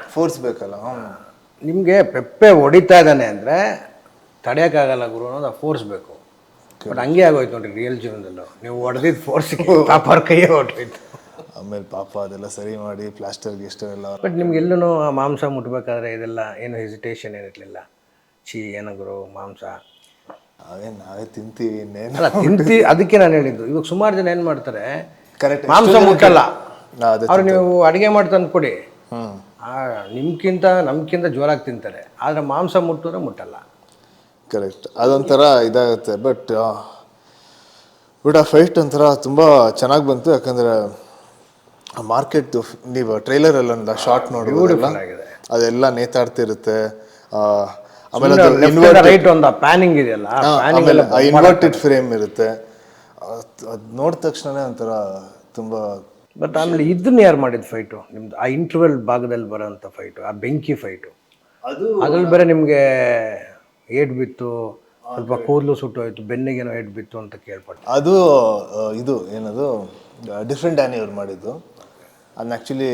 A: ನಿಮಗೆ ಪೆಪ್ಪೆ ಹೊಡಿತಾ ಇದ್ದಾನೆ ಅಂದರೆ ತಡೆಯೋಕ್ಕಾಗಲ್ಲ ಗುರು ಅನ್ನೋದು, ಆ ಫೋರ್ಸ್ ಬೇಕು. ಬಟ್ ಹಂಗೆ ಆಗೋಯ್ತು ನೋಡ್ರಿ ರಿಯಲ್ ಜೀವನದಲ್ಲೂ. ನೀವು ಹೊಡೆದಿದ್ದು ಫೋರ್ಸ್ಗೆ ಪಾಪ ಅವ್ರ ಕೈಯೇ ಹೊಟ್ಟೋಯ್ತು.
B: ಆಮೇಲೆ ಪಾಪ ಅದೆಲ್ಲ ಸರಿ ಮಾಡಿ ಪ್ಲಾಸ್ಟರ್ಗೆ ಇಷ್ಟೆಲ್ಲ.
A: ಬಟ್ ನಿಮ್ಗೆಲ್ಲೂ ಆ ಮಾಂಸ ಮುಟ್ಬೇಕಾದ್ರೆ ಇದೆಲ್ಲ ಏನು ಹೆಸಿಟೇಷನ್ ಏನಿರಲಿಲ್ಲ? ಏನು ಗುರು ಮಾಂಸ
B: ನಾವೇ ತಿಂತೀವಿ,
A: ಅಲ್ಲ ಅದಕ್ಕೆ ನಾನು ಹೇಳಿದ್ದು. ಇವಾಗ ಸುಮಾರು ಜನ ಏನು ಮಾಡ್ತಾರೆ,
B: ಕರೆಕ್ಟ್
A: ಮಾಂಸ ಮುಟ್ಟಲ್ಲ, ಅವ್ರು ನೀವು ಅಡುಗೆ ಮಾಡಿ ತಂದು ಕೊಡಿ, ನಮ್ಗಿಂತ ಜೋರಾಗಿ ತಿಂತಾರೆ, ಆದರೆ ಮಾಂಸ ಮುಟ್ಟಿದ್ರೆ ಮುಟ್ಟಲ್ಲ.
B: ಕರೆಕ್ಟ್, ಅದೊಂಥರ ಇದಾಗುತ್ತೆ. ಬಟ್ ಆ ಫೈಟ್ ಒಂಥರ ತುಂಬ ಚೆನ್ನಾಗಿ ಬಂತು. ಯಾಕಂದರೆ ಆ ಮಾರ್ಕೆಟ್ದು ನೀವು ಟ್ರೈಲರಲ್ಲ ಶಾರ್ಟ್ ನೋಡಿದ್ರಲ್ಲ, ಅದೆಲ್ಲ ನೇತಾಡ್ತಿರುತ್ತೆ. ಆಮೇಲೆ
A: ಪ್ಯಾನಿಂಗ್ ಇದೆಯಲ್ಲ,
B: ಇನ್ವರ್ಟೆಡ್ ಫ್ರೇಮ್ ಇರುತ್ತೆ. ಅದು ನೋಡಿದ ತಕ್ಷಣ ಒಂಥರ ತುಂಬ.
A: ಬಟ್ ಆಮೇಲೆ ಇದನ್ನ ಯಾರು ಮಾಡಿದ ಫೈಟು ನಿಮ್ದು? ಆ ಇಂಟರ್ವಲ್ ಭಾಗದಲ್ಲಿ ಬರೋಂಥ ಫೈಟು, ಆ ಬೆಂಕಿ ಫೈಟು, ಅದ್ರಲ್ಲಿ ಬೇರೆ ನಿಮಗೆ ಏಟ್ ಬಿತ್ತು, ಸ್ವಲ್ಪ ಕೂದಲು ಸುಟ್ಟೋಯ್ತು, ಬೆನ್ನಿಗೇನೋ ಏಟ್ ಬಿತ್ತು ಅಂತ ಕೇಳ್ಪಟ್ಟೆ.
B: ಅದು ಇದು ಏನದು ಡಿಫ್ರೆಂಟ್ ಡ್ಯಾನಿ ಅವ್ರು ಮಾಡಿದ್ದು. ಅದನ್ನ ಆ್ಯಕ್ಚುಲಿ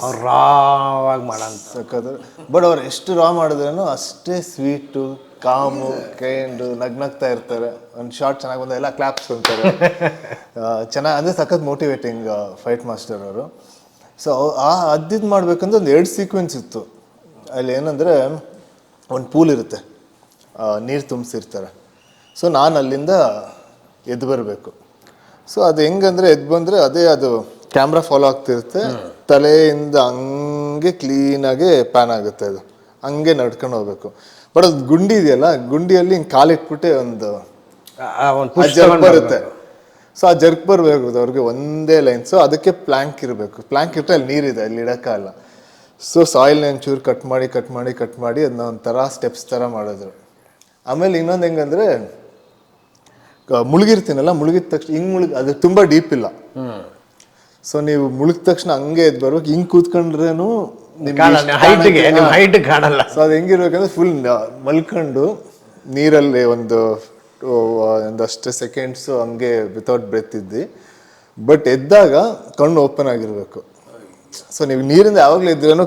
A: ಅವ್ರು ರಾವಾಗಿ ಮಾಡೋಂಥ
B: ಸಕ್ಕದು. ಬಟ್ ಅವ್ರು ಎಷ್ಟು ರಾ ಮಾಡಿದ್ರೂ ಅಷ್ಟೇ ಸ್ವೀಟು, ಕಾಮು, ಕೈಂಡು ನಗ್ನಗ್ತಾ ಇರ್ತಾರೆ. ಒಂದು ಶಾರ್ಟ್ ಚೆನ್ನಾಗಿ ಬಂದ ಎಲ್ಲ ಕ್ಲಾಪ್ಸ್ ಅಂತಾರೆ. ಚೆನ್ನಾಗಿ ಅಂದರೆ ಸಖತ್ ಮೋಟಿವೇಟಿಂಗ್ ಫೈಟ್ ಮಾಸ್ಟರ್ ಅವರು. ಸೊ ಅದಿದ್ದು ಮಾಡ್ಬೇಕಂದ್ರೆ ಒಂದು 2 ಸೀಕ್ವೆನ್ಸ್ ಇತ್ತು. ಅಲ್ಲಿ ಏನಂದರೆ ಒಂದು ಪೂಲ್ ಇರುತ್ತೆ, ನೀರು ತುಂಬಿಸಿರ್ತಾರೆ. ಸೊ ನಾನು ಅಲ್ಲಿಂದ ಎದ್ದು ಬರಬೇಕು. ಸೊ ಅದು ಹೆಂಗಂದರೆ ಎದ್ದು ಬಂದರೆ ಅದೇ ಅದು ಕ್ಯಾಮ್ರಾ ಫಾಲೋ ಆಗ್ತಿರುತ್ತೆ, ತಲೆಯಿಂದ ಹಂಗೆ ಕ್ಲೀನಾಗಿ ಪ್ಯಾನ್ ಆಗುತ್ತೆ, ಅದು ಹಂಗೆ ನಡ್ಕೊಂಡು ಹೋಗ್ಬೇಕು. ಬಟ್ ಅದು ಗುಂಡಿ ಇದೆಯಲ್ಲ, ಗುಂಡಿಯಲ್ಲಿ ಹಿಂಗೆ ಕಾಲಿಟ್ಬಿಟ್ಟೆ ಒಂದು ಜರ್ಕ್ ಬರುತ್ತೆ. ಸೊ ಆ ಜರ್ಕ್ ಬರಬೇಕು ಅವ್ರಿಗೆ ಒಂದೇ ಲೈನ್. ಸೊ ಅದಕ್ಕೆ ಪ್ಲ್ಯಾಂಕ್ ಇರಬೇಕು, ಪ್ಲ್ಯಾಂಕ್ ಇಟ್ಟರೆ ಅಲ್ಲಿ ನೀರಿದೆ, ಅಲ್ಲಿ ಇಡೋಕ್ಕಲ್ಲ. ಸೊ ಸಾಯಿಲ್ನ ಒಂಚೂರು ಕಟ್ ಮಾಡಿ ಅದನ್ನ ಒಂಥರ ಸ್ಟೆಪ್ಸ್ ಥರ ಮಾಡಿದ್ರು. ಆಮೇಲೆ ಇನ್ನೊಂದು ಹೆಂಗಂದರೆ ಮುಳುಗಿರ್ತೀನಲ್ಲ, ಮುಳುಗಿದ ತಕ್ಷಣ ಹಿಂಗೆ ಅದು ತುಂಬ ಡೀಪ್ ಇಲ್ಲ. ಸೊ ನೀವು ಮುಳುಗಿದ ತಕ್ಷಣ ಹಂಗೆ ಎದ್ದು ಬರ್ಬೇಕು, ಹಿಂಗೆ ಕೂತ್ಕೊಂಡ್ರೇನು
A: ಹೈಟ್ ಕಾಣಲ್ಲ.
B: ಸೊ ಅದು ಹೆಂಗಿರ್ಬೇಕಂದ್ರೆ ಫುಲ್ ಮಲ್ಕೊಂಡು ನೀರಲ್ಲಿ ಒಂದಷ್ಟು ಸೆಕೆಂಡ್ಸು ಹಂಗೆ ವಿತೌಟ್ ಬ್ರೆತ್ ಇದ್ದು, ಬಟ್ ಎದ್ದಾಗ ಕಣ್ಣು ಓಪನ್ ಆಗಿರಬೇಕು. ಸೊ ನೀವು ನೀರಿಂದ ಯಾವಾಗಲೂ ಎದ್ದಿರೋ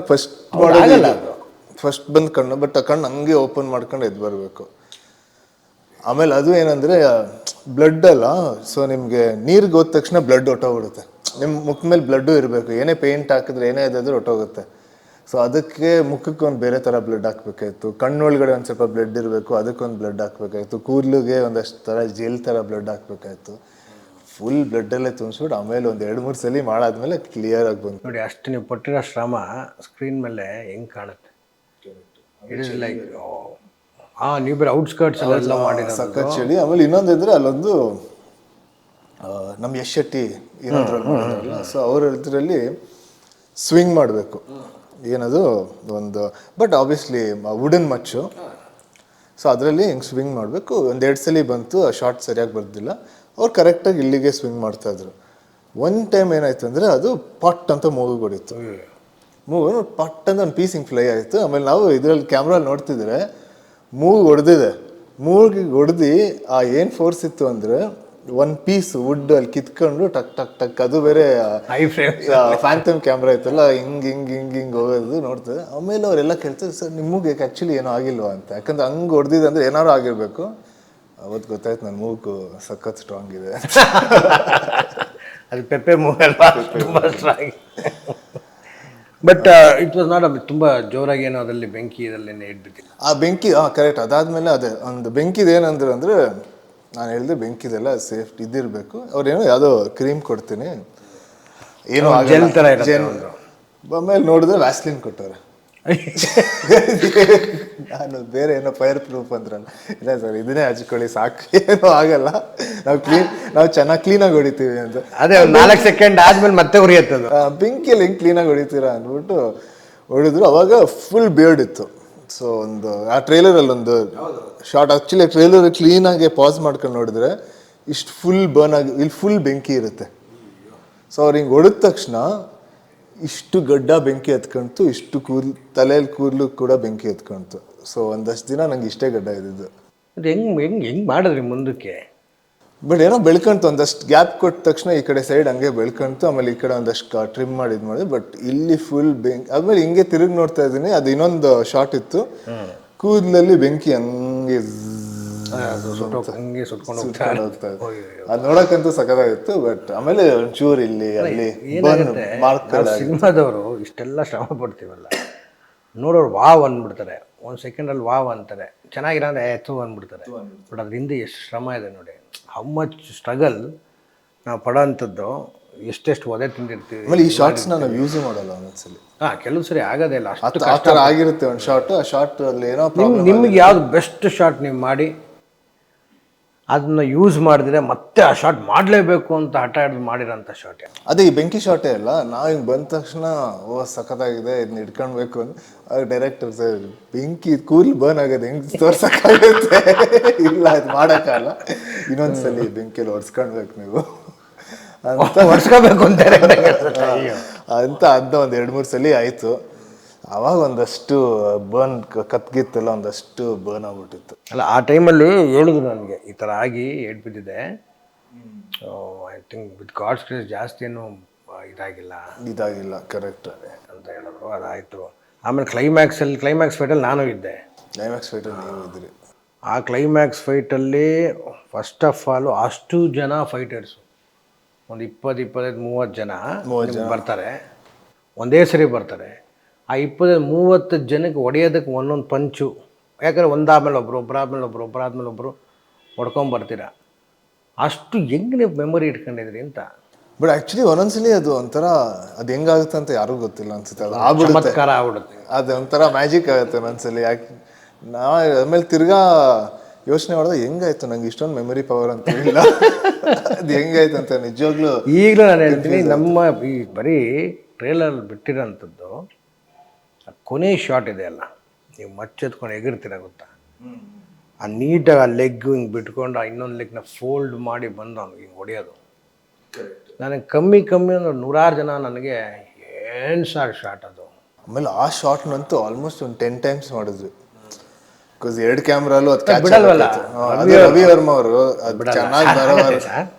B: ಫಸ್ಟ್ ಬಂದು ಕಣ್ಣು, ಬಟ್ ಆ ಕಣ್ಣು ಹಂಗೆ ಓಪನ್ ಮಾಡ್ಕೊಂಡು ಎದ್ದು ಬರಬೇಕು. ಆಮೇಲೆ ಅದು ಏನಂದರೆ ಬ್ಲಡ್ ಅಲ್ಲ, ಸೊ ನಿಮಗೆ ನೀರಿಗೆ ಹೋದ ತಕ್ಷಣ ಬ್ಲಡ್ ಹೊಟ್ಟೋಗ್ಬಿಡುತ್ತೆ. ನಿಮ್ಮ ಮುಖದ ಮೇಲೆ ಬ್ಲಡ್ಡು ಇರಬೇಕು, ಏನೇ ಪೇಂಟ್ ಹಾಕಿದ್ರೆ ಏನೇ ಇದಾದ್ರೂ ಹೊಟ್ಟೋಗುತ್ತೆ. ಸೊ ಅದಕ್ಕೆ ಮುಖಕ್ಕೆ ಒಂದು ಬೇರೆ ಥರ ಬ್ಲಡ್ ಹಾಕ್ಬೇಕಾಯ್ತು, ಕಣ್ಣೊಳಗಡೆ ಒಂದು ಸ್ವಲ್ಪ ಬ್ಲಡ್ ಇರಬೇಕು, ಅದಕ್ಕೊಂದು ಬ್ಲಡ್ ಹಾಕ್ಬೇಕಾಯ್ತು, ಕೂದಲಿಗೆ ಒಂದಷ್ಟು ಥರ ಜೆಲ್ ಥರ ಬ್ಲಡ್ ಹಾಕ್ಬೇಕಾಯ್ತು. ಫುಲ್ ಬ್ಲಡ್ಡಲ್ಲೇ ತುಂಬಿಸ್ಬಿಟ್ಟು ಆಮೇಲೆ ಒಂದು 2-3 ಸಲ ಮಾಡಾದ್ಮೇಲೆ ಕ್ಲಿಯರ್ ಆಗಿ ಬಂತು.
A: ನೋಡಿ, ಅಷ್ಟು ನೀವು ಪಟ್ಟಿರೋ ಶ್ರಮ ಸ್ಕ್ರೀನ್ ಮೇಲೆ ಹೆಂಗೆ ಕಾಣುತ್ತೆ. ಇಟ್ ಇಸ್ ಲೈಕ್ ನೀವು ಬೇರೆ ಔಟ್ಸ್ಕರ್ಟ್ಸ್ ಎಲ್ಲ ಮಾಡಿರೋ
B: ಸಖತ್ ಚಳಿ. ಆಮೇಲೆ ಇನ್ನೊಂದಿದ್ರೆ ಅಲ್ಲೊಂದು ನಮ್ಮ ಯಶ್ ಶೆಟ್ಟಿ ಇನ್ನೊಂದ್ರಲ್ಲಿ ಮಾಡಿದ್ರಲ್ಲ, ಸೊ ಅವ್ರ ಇದರಲ್ಲಿ ಸ್ವಿಂಗ್ ಮಾಡಬೇಕು, ಏನದು ಒಂದು ಬಟ್ ಆಬ್ವಿಯಸ್ಲಿ ವುಡನ್ ಮಚ್ಚು. ಸೊ ಅದರಲ್ಲಿ ಹಿಂಗೆ ಸ್ವಿಂಗ್ ಮಾಡಬೇಕು. 1-2 ಸಲ ಬಂತು, ಆ ಶಾರ್ಟ್ ಸರಿಯಾಗಿ ಬರ್ದಿಲ್ಲ. ಅವ್ರು ಕರೆಕ್ಟಾಗಿ ಇಲ್ಲಿಗೆ ಸ್ವಿಂಗ್ ಮಾಡ್ತಾಯಿದ್ರು. ಒನ್ ಟೈಮ್ ಏನಾಯ್ತು ಅಂದರೆ ಅದು ಪಟ್ ಅಂತ ಮೂಗಿಗೆ ಹೊಡಿತು. ಮೂಗು ಪಟ್ ಅಂತ ಒಂದು ಪೀಸ್ ಹಿಂಗೆ ಫ್ಲೈ ಆಯಿತು. ಆಮೇಲೆ ನಾವು ಇದರಲ್ಲಿ ಕ್ಯಾಮ್ರಲ್ಲಿ ನೋಡ್ತಿದ್ರೆ ಮೂಗಿಗೆ ಹೊಡೆದಿದೆ. ಮೂಗಿಗೆ ಹೊಡೆದು ಆ ಏನು ಫೋರ್ಸ್ ಇತ್ತು ಅಂದರೆ ಒಂದು ಪೀಸ್ ವುಡ್ ಅಲ್ಲಿ ಕಿತ್ಕೊಂಡು ಟಕ್ ಟಕ್ ಟಕ್, ಅದು ಬೇರೆ ಫ್ಯಾಂಟಮ್ ಕ್ಯಾಮ್ರಾ ಇತ್ತಲ್ಲ, ಹಿಂಗೆ ಹೋಗೋದು ನೋಡ್ತದೆ. ಆಮೇಲೆ ಅವರೆಲ್ಲ ಕೇಳ್ತಾರೆ, ಸರ್ ನಿಮ್ಮ ಮೂಗಿಗೆ ಆ್ಯಕ್ಚುಲಿ ಏನೂ ಆಗಿಲ್ವಾ ಅಂತ. ಯಾಕಂದ್ರೆ ಹಂಗೆ ಹೊಡೆದಿದೆ ಅಂದರೆ ಏನಾದ್ರು ಆಗಿರಬೇಕು. ಅವತ್ತು ಗೊತ್ತಾಯ್ತು ನನ್ನ ಮೂಗು ಸಖತ್ ಸ್ಟ್ರಾಂಗ್ ಇದೆ.
A: ಅದು ಪೆಪ್ಪೆ ಮೂಗಲ್ವಾ, ತುಂಬ strong. But it was not ತುಂಬ ಜೋರಾಗಿ ಏನೋ ಅದರಲ್ಲಿ ಬೆಂಕಿ ಇದರಲ್ಲೇನೆ ಇಟ್ಬಿಟ್ಟಿಲ್ಲ.
B: ಆ ಬೆಂಕಿ ಕರೆಕ್ಟ್. ಅದಾದಮೇಲೆ ಅದೇ ಒಂದು ಬೆಂಕಿದು ಏನಂದ್ರೆ ನಾನು ಹೇಳಿದೆ ಬೆಂಕಿದೆಲ್ಲ ಸೇಫ್ಟಿ ಇದಿರಬೇಕು. ಅವ್ರೇನೋ ಯಾವುದೋ ಕ್ರೀಮ್ ಕೊಡ್ತೀನಿ, ಏನೋ
A: ಜೆಲ್ ಥರ
B: ಆಮೇಲೆ ನೋಡಿದ್ರೆ ವ್ಯಾಸ್ಲಿನ್ ಕೊಟ್ಟವ್ರೆ. ನಾನು ಬೇರೆ ಏನೋ ಫೈರ್ ಪ್ರೂಫ್ ಅಂದ್ರಲ್ಲ, ಇಲ್ಲ ಸರ್ ಇದನ್ನೇ ಹಚ್ಕೊಳ್ಳಿ ಸಾಕು, ಏನೂ ಆಗಲ್ಲ, ನಾವು ಚೆನ್ನಾಗಿ ಕ್ಲೀನಾಗಿ ಹೊಡಿತೀವಿ ಅಂತ.
A: ಅದೇ 4 ಸೆಕೆಂಡ್ ಆದ್ಮೇಲೆ ಮತ್ತೆ ಉರಿಯತ್ತದು.
B: ಬೆಂಕಿಯಲ್ಲಿ ಹೆಂಗೆ ಕ್ಲೀನಾಗಿ ಹೊಡಿತೀರಾ ಅಂದ್ಬಿಟ್ಟು ಹೊಡಿದ್ರು. ಅವಾಗ ಫುಲ್ ಬಿಯರ್ಡ್ ಇತ್ತು. ಸೊ ಒಂದು ಆ ಟ್ರೈಲರಲ್ಲಿ ಒಂದು ಶಾರ್ಟ್, ಆ್ಯಕ್ಚುಲಿ ಟ್ರೈಲರ್ ಕ್ಲೀನಾಗಿ ಪಾಸ್ ಮಾಡ್ಕೊಂಡು ನೋಡಿದ್ರೆ ಇಷ್ಟು ಫುಲ್ ಬರ್ನ್ ಆಗಿ, ಇಲ್ಲಿ ಫುಲ್ ಬೆಂಕಿ ಇರುತ್ತೆ. ಸೊ ಅವ್ರು ಹಿಂಗೆ ಹೊಡೆದ ತಕ್ಷಣ ಇಷ್ಟು ಗಡ್ಡ ಬೆಂಕಿ ಎತ್ಕೊಂತು, ಇಷ್ಟು ತಲೆಯಲ್ಲಿ ಕೂದಲು ಕೂಡ ಬೆಂಕಿ ಎತ್ಕೊಂತು. ಸೊ ಒಂದಷ್ಟು ದಿನ ನಂಗೆ ಇಷ್ಟೇ ಗಡ್ಡ ಇದ್ದಿದ್ದು.
A: ಅದು ಹೆಂಗೆ ಮಾಡಿದ್ರಿ ಮುಂದಕ್ಕೆ?
B: ಬಟ್ ಏನೋ ಬೆಳ್ಕೊಂತು, ಒಂದಷ್ಟು ಗ್ಯಾಪ್ ಕೊಟ್ಟ ತಕ್ಷಣ ಈ ಕಡೆ ಸೈಡ್ ಹಂಗೆ ಬೆಳ್ಕೊಂತು. ಆಮೇಲೆ ಈ ಕಡೆ ಒಂದಷ್ಟು ಟ್ರಿಮ್ ಮಾಡಿ ಇದು ಮಾಡಿದೆ. ಬಟ್ ಇಲ್ಲಿ ಫುಲ್ ಬೆಂಕಿ. ಆದ್ಮೇಲೆ ಹಿಂಗೆ ತಿರುಗಿ ನೋಡ್ತಾ ಇದ್ದೀನಿ, ಅದು ಇನ್ನೊಂದು ಶಾರ್ಟ್ ಇತ್ತು, ಕೂದಲಲ್ಲಿ ಬೆಂಕಿ ಹಂಗೆ
A: ಸುಟ್ಕೊಂಡು
B: ಹೋಗ್ತಾ ಇತ್ತು. ಅದು ನೋಡಕ್ಕಂತೂ ಸಖತ್ತಾಗಿತ್ತು. ಬಟ್ ಆಮೇಲೆ ಒಂಚೂರು ಇಲ್ಲಿ ಅಲ್ಲಿ
A: ಸಿನಿಮಾದವರು ಇಷ್ಟೆಲ್ಲ ಶ್ರಮ ಪಡ್ತೀವಲ್ಲ, ನೋಡೋರು ವಾವ್ ಅಂದ್ಬಿಡ್ತಾರೆ, 1 ಸೆಕೆಂಡಲ್ಲಿ ವಾವ್ ಅಂತಾರೆ, ಚೆನ್ನಾಗಿರೋ ಅಂದರೆ ಎತ್ತು ಅಂದ್ಬಿಡ್ತಾರೆ. ಬಟ್ ಅದರಿಂದ ಎಷ್ಟು ಶ್ರಮ ಇದೆ ನೋಡಿ, ಹೌ ಮಚ್ ಸ್ಟ್ರಗಲ್ ನಾವು ಪಡೋ ಅಂಥದ್ದು, ಎಷ್ಟೆಷ್ಟು ಒದೆ ತಿಂದಿರ್ತೀವಿ.
B: ಆಮೇಲೆ ಈ ಶಾರ್ಟ್ಸ್ನ ನಾವು ಯೂಸ್ ಮಾಡಲ್ಲ ಒಂದೊಂದ್ಸಲಿ.
A: ಕೆಲವು ಸರಿ ಆಗೋದೇ ಇಲ್ಲ, ಅಷ್ಟು
B: ಕಷ್ಟ ಆಗಿರುತ್ತೆ ಒಂದು ಶಾರ್ಟ್. ಆ ಶಾರ್ಟ್ ಅಲ್ಲಿ ಏನೋ
A: ನಿಮ್ಗೆ ಯಾವ್ದು ಬೆಸ್ಟ್ ಶಾರ್ಟ್ ನೀವು ಮಾಡಿ ಅದನ್ನ ಯೂಸ್ ಮಾಡಿದ್ರೆ ಮತ್ತೆ ಆ ಶಾರ್ಟ್ ಮಾಡಲೇಬೇಕು ಅಂತ ಹಠ ಹಿಡಿದು ಮಾಡಿರೋಂಥ ಶಾರ್ಟ್?
B: ಅದೇ ಈ ಬೆಂಕಿ ಶಾರ್ಟೇ ಅಲ್ಲ. ನಾವು ಹಿಂಗೆ ಬಂದ ತಕ್ಷಣ ಸಖತ್ತಾಗಿದೆ ಇದನ್ನ ಇಟ್ಕೊಳ್ಬೇಕು ಅಂತ ಡೈರೆಕ್ಟರ್ ಸರ್, ಬೆಂಕಿ ಕೂದಲು ಬರ್ನ್ ಆಗೋದು ಹೆಂಗೆ ತೋರ್ಸಕ್ಕಾಗುತ್ತೆ? ಇಲ್ಲ ಅದು ಮಾಡೋಕ್ಕಲ್ಲ, ಇನ್ನೊಂದ್ಸಲಿ ಬೆಂಕಿಯಲ್ಲಿ ಒಡ್ಸ್ಕೊಳ್ಬೇಕು ನೀವು ಅಂತ
A: ಒಡ್ಸ್ಕೋಬೇಕು ಅಂತಾರೆ
B: ಅಂತ ಅದನ್ನ ಒಂದು 2-3 ಸಲ ಆಯಿತು. ಆವಾಗ ಒಂದಷ್ಟು ಬರ್ನ್ ಕತ್ಗಿತ್ತಲ್ಲ, ಒಂದಷ್ಟು ಬರ್ನ್ ಆಗ್ಬಿಟ್ಟಿತ್ತು.
A: ಅಲ್ಲ, ಆ ಟೈಮಲ್ಲಿ ಹೇಳಿದ್ರು ನನಗೆ ಈ ಥರ ಆಗಿ ಏಟ್ ಬಿದ್ದಿದೆ, I think with God's grace ಜಾಸ್ತಿ ಏನು ಇದಾಗಿಲ್ಲ
B: ಕರೆಕ್ಟ್
A: ಅಂತ ಹೇಳಿದ್ರು. ಅದಾಯಿತು. ಆಮೇಲೆ ಕ್ಲೈಮ್ಯಾಕ್ಸ್ ಫೈಟಲ್ಲಿ ನಾನು ಇದ್ದೆ.
B: ಕ್ಲೈಮ್ಯಾಕ್ಸ್ ಫೈಟಲ್ಲಿ ನೀವು ಇದ್ರಿ.
A: ಆ ಕ್ಲೈಮ್ಯಾಕ್ಸ್ ಫೈಟಲ್ಲಿ ಫಸ್ಟ್ ಆಫ್ ಆಲು ಅಷ್ಟು ಜನ ಫೈಟರ್ಸು, ಒಂದು 20-25-30 ಜನ ಬರ್ತಾರೆ, ಒಂದೇ ಸರಿ ಬರ್ತಾರೆ. ಆ 20-30 ಜನಕ್ಕೆ ಹೊಡೆಯೋದಕ್ಕೆ ಒಂದೊಂದು ಪಂಚು, ಯಾಕಂದರೆ ಒಂದಾದ್ಮೇಲೆ ಒಬ್ಬರು ಹೊಡ್ಕೊಂಬರ್ತೀರ. ಅಷ್ಟು ಹೆಂಗೆ ನೀವು ಮೆಮೊರಿ ಇಟ್ಕೊಂಡಿದ್ರಿ ಅಂತ.
B: ಬಟ್ ಆ್ಯಕ್ಚುಲಿ ಒಂದೊಂದ್ಸಲಿ ಅದು ಒಂಥರ ಅದು ಹೆಂಗಾಗುತ್ತೆ ಅಂತ ಯಾರಿಗೂ ಗೊತ್ತಿಲ್ಲ ಅನ್ಸುತ್ತೆ. ಅದು ಆಗ್ಬಿಡುತ್ತೆ, ಅದು ಒಂಥರ ಮ್ಯಾಜಿಕ್ ಆಗುತ್ತೆ ಒಂದೊಂದ್ಸಲಿ. ಯಾಕೆ ನಾವು ಆಮೇಲೆ ತಿರ್ಗಾ ಯೋಚನೆ ಮಾಡಿದ್ರೆ ಹೆಂಗಾಯ್ತು ನಂಗೆ ಇಷ್ಟೊಂದು ಮೆಮೊರಿ ಪವರ್ ಅಂತ ಇಲ್ಲ, ಅದು ಹೆಂಗಾಯ್ತು ಅಂತ ನಿಜವಾಗ್ಲೂ
A: ಈಗಲೂ ನಾನು ಹೇಳ್ತೀನಿ. ನಮ್ಮ ಈ ಬರೀ ಟ್ರೇಲರ್ ಬಿಟ್ಟಿರೋಂಥದ್ದು ಕೊನೆ ಶಾಟ್ ಇದೆ ಅಲ್ಲ, ನೀವು ಮಚ್ಚೆತ್ಕೊಂಡು ಎಗಿರ್ತೀರ ಗೊತ್ತಾ, ಆ ನೀಟಾಗಿ ಆ ಲೆಗ್ ಹಿಂಗೆ ಬಿಟ್ಕೊಂಡು ಆ ಇನ್ನೊಂದು ಲೆಗ್ನ ಫೋಲ್ಡ್ ಮಾಡಿ ಬಂದು ಅವ್ನಿಗೆ ಹಿಂಗೆ ಹೊಡೆಯೋದು. ನನಗೆ ಕಮ್ಮಿ ಅಂದ್ರೆ 100 ಜನ ನನಗೆ ಏನು ಸಾರ್ ಶಾಟ್ ಅದು.
B: ಆಮೇಲೆ ಆ ಶಾಟ್ನಂತೂ ಆಲ್ಮೋಸ್ಟ್ ಒಂದು 10 times ಮಾಡಿದ್ವಿ. ಬಿಕಾಸ್ 2 ಕ್ಯಾಮ್ರಲ್ಲೂ ಅದು ಕ್ಯಾಚ್
A: ಬಿಡಲ್ವಲ್ಲ.
B: ಅದು ರವಿ ವರ್ಮ ಅವರು ಅದು ಚೆನ್ನಾಗಿ ಬರೋರು.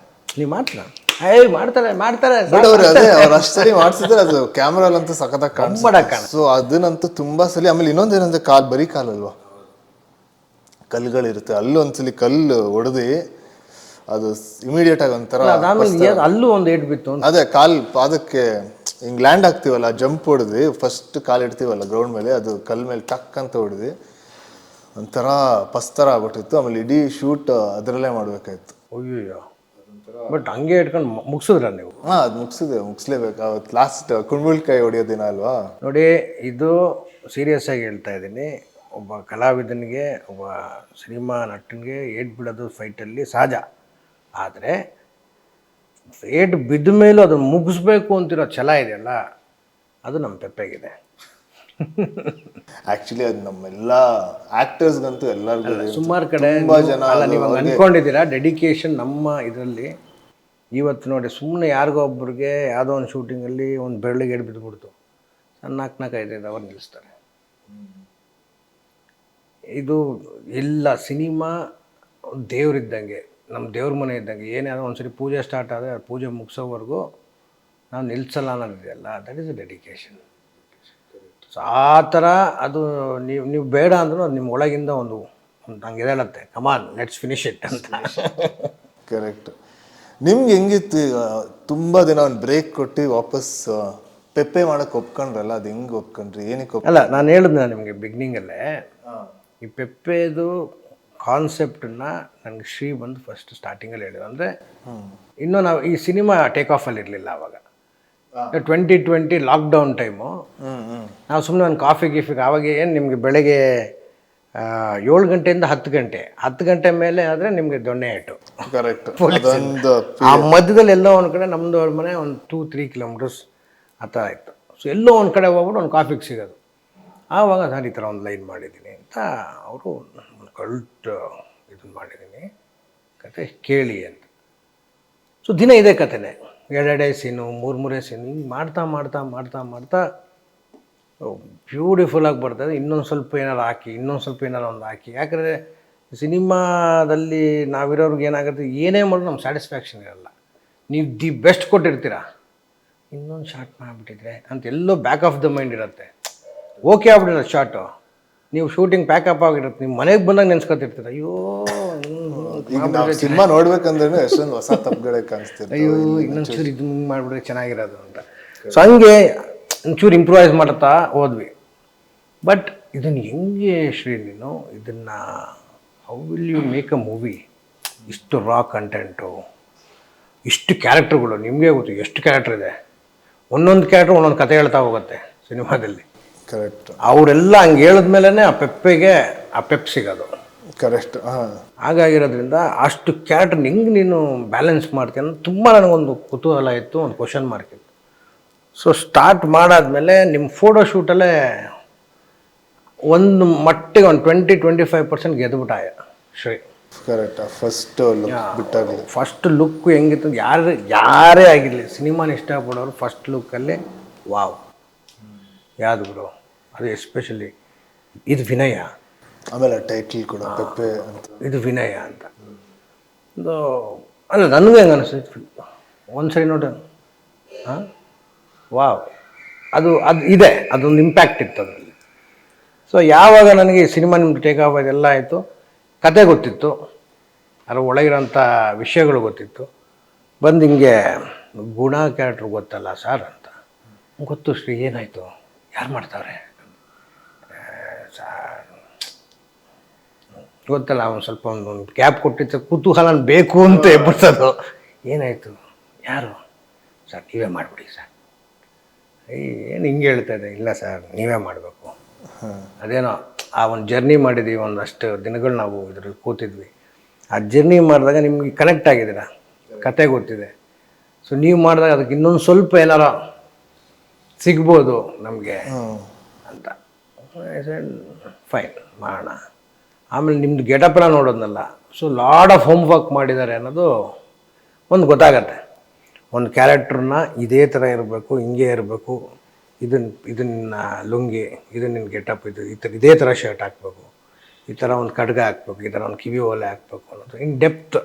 A: ನೀವು ಮಾಡ್ತಾರೆ
B: ಅದೇ ಅವ್ರು ಅಷ್ಟು ಸರಿ ಮಾಡ್ಸಿದ್ರೆ ಅದು ಕ್ಯಾಮ್ರಲ್ಲಂತೂ ಸಖತ್ತಾಗಿ ಕಾಣಿಸುತ್ತೆ. ಸೊ ಅದನ್ನಂತೂ ತುಂಬಾ ಸಲ. ಆಮೇಲೆ ಇನ್ನೊಂದೇನಂದ್ರೆ ಬರೀ ಕಾಲಲ್ವಾ, ಕಲ್ಲುಗಳಿರುತ್ತೆ, ಅಲ್ಲೂ ಒಂದ್ಸಲಿ ಕಲ್ಲು ಹೊಡೆದು ಅದು ಇಮಿಡಿಯೇಟ್ ಆಗಿ ಒಂಥರ
A: ಅಲ್ಲೂ ಒಂದು ಏಟ್ ಬಿತ್ತು.
B: ಅದೇ ಪಾದಕ್ಕೆ ಹಿಂಗ್ ಲ್ಯಾಂಡ್ ಆಗ್ತೀವಲ್ಲ, ಜಂಪ್ ಹೊಡೆದು ಫಸ್ಟ್ ಕಾಲು ಇಡ್ತೀವಲ್ಲ ಗ್ರೌಂಡ್ ಮೇಲೆ, ಅದು ಕಲ್ ಮೇಲೆ ಟಕ್ ಅಂತ ಹೊಡೆದು ಒಂಥರ ಪಸ್ತರ ಆಗ್ಬಿಟ್ಟಿತ್ತು. ಆಮೇಲೆ ಇಡೀ ಶೂಟ್ ಅದರಲ್ಲೇ ಮಾಡ್ಬೇಕಾಯ್ತು.
A: ಅಯ್ಯೋ, ಬಟ್ ಹಂಗೆ ಇಟ್ಕೊಂಡು ಮುಗಿಸಿದ್ರ ನೀವು?
B: ಅದು ಮುಗಿಸ್ಲೇಬೇಕು. ಅವತ್ತು ಲಾಸ್ಟ್ ಕುಣ್ಬುಳ್ಕಾಯಿ ಹೊಡೆಯೋ ದಿನ ಅಲ್ವಾ.
A: ನೋಡಿ, ಇದು ಸೀರಿಯಸ್ ಆಗಿ ಹೇಳ್ತಾ ಇದ್ದೀನಿ. ಒಬ್ಬ ಕಲಾವಿದನಿಗೆ, ಒಬ್ಬ ಸಿನಿಮಾ ನಟನಿಗೆ ಏಟ್ ಬಿಡೋದು ಫೈಟಲ್ಲಿ ಸಹಜ. ಆದರೆ ಏಟ್ ಬಿದ್ದ ಮೇಲೂ ಅದನ್ನು ಮುಗಿಸ್ಬೇಕು ಅಂತಿರೋ ಛಲ ಇದೆಯಲ್ಲ, ಅದು ನಮ್ಮ ಪೆಪ್ಪೆಗಿದೆ.
B: ಆ್ಯಕ್ಚುಲಿ ಅದು ನಮ್ಮೆಲ್ಲ ಆ್ಯಕ್ಟರ್ಸ್ಗಂತೂ ಎಲ್ಲರಿಗೂ
A: ಸುಮಾರು ಕಡೆ
B: ಜನ
A: ಅಲ್ಲ, ನೀವು ಅಂದ್ಕೊಂಡಿದ್ದೀರಾ ಡೆಡಿಕೇಶನ್ ನಮ್ಮ ಇದರಲ್ಲಿ. ಇವತ್ತು ನೋಡಿ, ಸುಮ್ಮನೆ ಯಾರಿಗೋ ಒಬ್ಬರಿಗೆ ಯಾವುದೋ ಒಂದು ಶೂಟಿಂಗಲ್ಲಿ ಒಂದು ಬೆರಳಿಗೆ ಎಡ್ ಬಿದ್ದುಬಿಡ್ತು, 4-5 ಅವರ್ ನಿಲ್ಲಿಸ್ತಾರೆ. ಇದು ಇಲ್ಲ, ಸಿನಿಮಾ ದೇವರಿದ್ದಂಗೆ, ನಮ್ಮ ದೇವ್ರ ಮನೆ ಇದ್ದಂಗೆ. ಏನೇ ಆದರೂ ಒಂದ್ಸರಿ ಪೂಜೆ ಸ್ಟಾರ್ಟ್ ಆದರೆ ಆ ಪೂಜೆ ಮುಗಿಸೋವರೆಗೂ ನಾವು ನಿಲ್ಲಿಸಲ್ಲ ಅನ್ನೋದಿದೆಯಲ್ಲ, that is a dedication. So ಆ ಥರ ಅದು ನೀವು ಬೇಡ ಅಂದ್ರೂ ಅದು ನಿಮ್ಮ ಒಳಗಿಂದ ಒಂದು ಹಂಗೆ ಹೇಳುತ್ತೆ, ಕಮಾನ್ ಲೆಟ್ಸ್ ಫಿನಿಶ್ ಇಟ್ ಅಂತ.
B: ಕರೆಕ್ಟ್. ನಿಮ್ಗೆ ಹೆಂಗಿತ್ತು ಈಗ ತುಂಬ ದಿನ ಒಂದು ಬ್ರೇಕ್ ಕೊಟ್ಟು ವಾಪಸ್ ಪೆಪ್ಪೆ ಮಾಡೋಕ್ಕೆ ಒಪ್ಕೊಂಡ್ರಲ್ಲ, ಅದು ಹೆಂಗೆ ಒಪ್ಕೊಂಡ್ರಿ, ಏನಕ್ಕೆ
A: ಅಲ್ಲ, ನಾನು ಹೇಳಿದ್ನ ನಿಮಗೆ ಬಿಗ್ನಿಂಗಲ್ಲೇ, ಈ ಪೆಪ್ಪೆದು ಕಾನ್ಸೆಪ್ಟನ್ನು ನನಗೆ ಶ್ರೀ ಬಂದು ಫಸ್ಟ್ ಸ್ಟಾರ್ಟಿಂಗಲ್ಲಿ ಹೇಳಿದ್ರು. ಅಂದರೆ ಇನ್ನೂ ನಾವು ಈ ಸಿನಿಮಾ ಟೇಕ್ ಆಫಲ್ಲಿ ಇರಲಿಲ್ಲ ಆವಾಗ, 2020 ಲಾಕ್ಡೌನ್ ಟೈಮು. ನಾವು ಸುಮ್ಮನೆ ಒಂದು ಕಾಫಿಗೆ ಆವಾಗ ಏನು ನಿಮಗೆ ಬೆಳಗ್ಗೆ 7 ಗಂಟೆಯಿಂದ 10 ಗಂಟೆ ಮೇಲೆ ಆದರೆ ನಿಮಗೆ ದೊಣ್ಣೆ ಏಟು.
B: ಕರೆಕ್ಟ್.
A: ಆ ಮಧ್ಯದಲ್ಲಿ ಎಲ್ಲೋ ಒಂದು ಕಡೆ ನಮ್ಮದು ಅವ್ರ ಮನೆ ಒಂದು 2-3 ಕಿಲೋಮೀಟರ್ಸ್ ಆ ಥರ ಇತ್ತು. ಸೊ ಎಲ್ಲೋ ಒಂದು ಕಡೆ ಹೋಗ್ಬಿಟ್ಟು ಒಂದು ಕಾಫಿಗೆ ಸಿಗೋದು. ಆವಾಗ ನಾನು ಈ ಥರ ಒಂದು ಲೈನ್ ಮಾಡಿದ್ದೀನಿ ಅಂತ ಅವರು ಒಂದು ಕಲ್ಟ್ ಇದನ್ನು ಮಾಡಿದ್ದೀನಿ, ಕತೆ ಕೇಳಿ ಅಂತ. ಸೊ ದಿನ ಇದೇ ಕತೆನೇ, 2 ಸೀನು 3 ಸೀನು ಹಿಂಗೆ ಮಾಡ್ತಾ ಬ್ಯೂಟಿಫುಲ್ಲಾಗಿ ಬರ್ತದೆ. ಇನ್ನೊಂದು ಸ್ವಲ್ಪ ಏನಾರು ಹಾಕಿ, ಒಂದು ಹಾಕಿ. ಯಾಕಂದರೆ ಸಿನಿಮಾದಲ್ಲಿ ನಾವಿರೋರ್ಗೆ ಏನಾಗುತ್ತೆ, ಏನೇ ಮಾಡಿದ್ರು ನಮ್ಮ ಸ್ಯಾಟಿಸ್ಫ್ಯಾಕ್ಷನ್ ಇರಲ್ಲ. ನೀವು ದಿ ಬೆಸ್ಟ್ ಕೊಟ್ಟಿರ್ತೀರ, ಇನ್ನೊಂದು ಶಾರ್ಟ್ ಮಾಡಿಬಿಟ್ಟಿದ್ರೆ ಅಂತ ಎಲ್ಲೋ ಬ್ಯಾಕ್ ಆಫ್ ದ ಮೈಂಡ್ ಇರುತ್ತೆ. ಓಕೆ ಆಗ್ಬಿಟ್ಟಿರೋದು ಶಾರ್ಟು, ನೀವು ಶೂಟಿಂಗ್ ಪ್ಯಾಕಪ್ ಆಗಿರುತ್ತೆ, ನೀವು ಮನೆಗೆ ಬಂದಾಗ ನೆನ್ಸ್ಕೊತಿರ್ತೀರ, ಅಯ್ಯೋ
B: ಸಿನಿಮಾ ನೋಡ್ಬೇಕಂದ್ರೆ ಎಷ್ಟೊಂದು ಹೊಸ ತಪ್ಪುಗಳೇ ಕಾಣಿಸ್ತಿದೆ,
A: ಅಯ್ಯೋ ಇನ್ನೊಂಚೂರು ಇದು ಹಿಂಗೆ ಮಾಡಿಬಿಟ್ರೆ ಚೆನ್ನಾಗಿರೋದು ಅಂತ. ಸೊ ಹಂಗೆ ಒಂಚೂರು ಇಂಪ್ರೂವೈಸ್ ಮಾಡ್ತಾ ಹೋದ್ವಿ. ಬಟ್ ಇದನ್ನು ಹೆಂಗೆ ಶ್ರೀ ನೀನು ಇದನ್ನು how will you make a movie? ಇಷ್ಟು ರಾ ಕಂಟೆಂಟು, ಇಷ್ಟು ಕ್ಯಾರೆಕ್ಟರ್ಗಳು, ನಿಮಗೆ ಗೊತ್ತು ಎಷ್ಟು ಕ್ಯಾರೆಕ್ಟರ್ ಇದೆ. ಒಂದೊಂದು ಕ್ಯಾರೆಕ್ಟರ್ ಒಂದೊಂದು ಕತೆ ಹೇಳ್ತಾ ಹೋಗುತ್ತೆ ಸಿನಿಮಾದಲ್ಲಿ.
B: ಕರೆಕ್ಟ್.
A: ಅವರೆಲ್ಲ ಹಂಗೆ ಹೇಳಿದ್ಮೇಲೆ ಆ ಪೆಪ್ಪೆಗೆ ಆ ಪೆಪ್ ಸಿಗೋದು.
B: ಕರೆಕ್ಟ್.
A: ಹಾಗಾಗಿರೋದ್ರಿಂದ ಅಷ್ಟು ಕ್ಯಾರೆಕ್ಟರ್ ಹೆಂಗೆ ನೀನು ಬ್ಯಾಲೆನ್ಸ್ ಮಾಡ್ತೀಯ ಅನ್ನೋದು ತುಂಬ ನನಗೊಂದು ಕುತೂಹಲ ಇತ್ತು, ಒಂದು ಕ್ವಶನ್ ಮಾರ್ಕ್ ಇತ್ತು. ಸೊ ಸ್ಟಾರ್ಟ್ ಮಾಡಾದ್ಮೇಲೆ ನಿಮ್ಮ ಫೋಟೋ ಶೂಟಲ್ಲೇ ಒಂದು ಮಟ್ಟಿಗೆ ಒಂದು 20-25% ಗೆದ್ದುಬಿಟ್ಟಾಯ ಶ್ರೀ.
B: ಕರೆಕ್ಟ್.
A: ಫಸ್ಟ್ ಲುಕ್ ಹೆಂಗಿತ್ತು, ಯಾರೇ ಆಗಿರಲಿ ಸಿನಿಮಾನ ಇಷ್ಟಪಡೋರು ಫಸ್ಟ್ ಲುಕ್ಕಲ್ಲಿ ವಾವ್ ಯಾವ್ದು ಗುರು, ಅದು ಎಸ್ಪೆಷಲಿ ಇದು ವಿನಯ.
B: ಆಮೇಲೆ ಟೈಟಲ್ ಕೂಡ ಪೆಪ್ಪೆ ಅಂತ, ಇದು
A: ವಿನಯ ಅಂತ. ಒಂದು ಅಲ್ಲ, ನನಗೂ ಹೆಂಗೆ ಅನಿಸ್ತೈತಿ ಒಂದು ಸರಿ ನೋಡಿ, ವಾವ್, ಅದು ಇದೆ, ಅದೊಂದು ಇಂಪ್ಯಾಕ್ಟ್ ಇತ್ತು ಅದರಲ್ಲಿ. ಸೊ ಯಾವಾಗ ನನಗೆ ಈ ಸಿನಿಮಾ ನಿಮ್ಗೆ ಟೇಕ್ ಆಫ್ ಅದೆಲ್ಲ ಆಯಿತು, ಕತೆ ಗೊತ್ತಿತ್ತು, ಅದರ ಒಳಗಿರೋಂಥ ವಿಷಯಗಳು ಗೊತ್ತಿತ್ತು. ಬಂದು ಹಿಂಗೆ ಗುಣ ಕ್ಯಾರೆಕ್ಟ್ರ್ ಗೊತ್ತಲ್ಲ ಸರ್ ಅಂತ. ಗೊತ್ತು ಶ್ರೀ, ಏನಾಯಿತು, ಯಾರು ಮಾಡ್ತಾವ್ರೆ ಸರ್ ಗೊತ್ತಲ್ಲ. ಒಂದು ಸ್ವಲ್ಪ ಒಂದು ಗ್ಯಾಪ್ ಕೊಟ್ಟಿತ್ತು, ಕುತೂಹಲ ಬೇಕು ಅಂತ ಎಬ್ಬಿಸೋದು. ಏನಾಯಿತು, ಯಾರು ಸರ್, ನೀವೇ ಮಾಡಿಬಿಡಿ ಸರ್. ಏನು ಹಿಂಗೆ ಹೇಳ್ತಾ ಇದೆ, ಇಲ್ಲ ಸರ್ ನೀವೇ ಮಾಡಬೇಕು. ಅದೇನೋ ಆ ಒಂದು ಜರ್ನಿ ಮಾಡಿದ್ದೀವಿ, ಒಂದಷ್ಟು ದಿನಗಳು ನಾವು ಇದರಲ್ಲಿ ಕೂತಿದ್ವಿ. ಆ ಜರ್ನಿ ಮಾಡಿದಾಗ ನಿಮಗೆ ಕನೆಕ್ಟ್ ಆಗಿದ್ದೀರ, ಕತೆ ಗೊತ್ತಿದೆ. ಸೊ ನೀವು ಮಾಡಿದಾಗ ಅದಕ್ಕೆ ಇನ್ನೊಂದು ಸ್ವಲ್ಪ ಏನಾರ ಸಿಗ್ಬೋದು ನಮಗೆ ಅಂತ. ಫೈನ್ ಮಾಡೋಣ. ಆಮೇಲೆ ನಿಮ್ಮದು ಗೆಟಪ್ನ ನೋಡೋದನ್ನಲ್ಲ, so load of homework ಮಾಡಿದ್ದಾರೆ ಅನ್ನೋದು ಒಂದು ಗೊತ್ತಾಗತ್ತೆ. ಒಂದು ಕ್ಯಾರೆಕ್ಟ್ರನ್ನ ಇದೇ ಥರ ಇರಬೇಕು, ಹಿಂಗೆ ಇರಬೇಕು, ಇದನ್ನ ಲುಂಗಿ, ಇದು ನಿನ್ನ ಗೆಟಪ್, ಇದೇ ಥರ ಶರ್ಟ್ ಹಾಕ್ಬೇಕು, ಈ ಥರ ಒಂದು ಖಡ್ಗ ಹಾಕ್ಬೇಕು, ಈ ಥರ ಒಂದು ಕಿವಿ ಓಲೆ ಹಾಕ್ಬೇಕು ಅನ್ನೋದು ಇನ್ ಡೆಪ್ತ್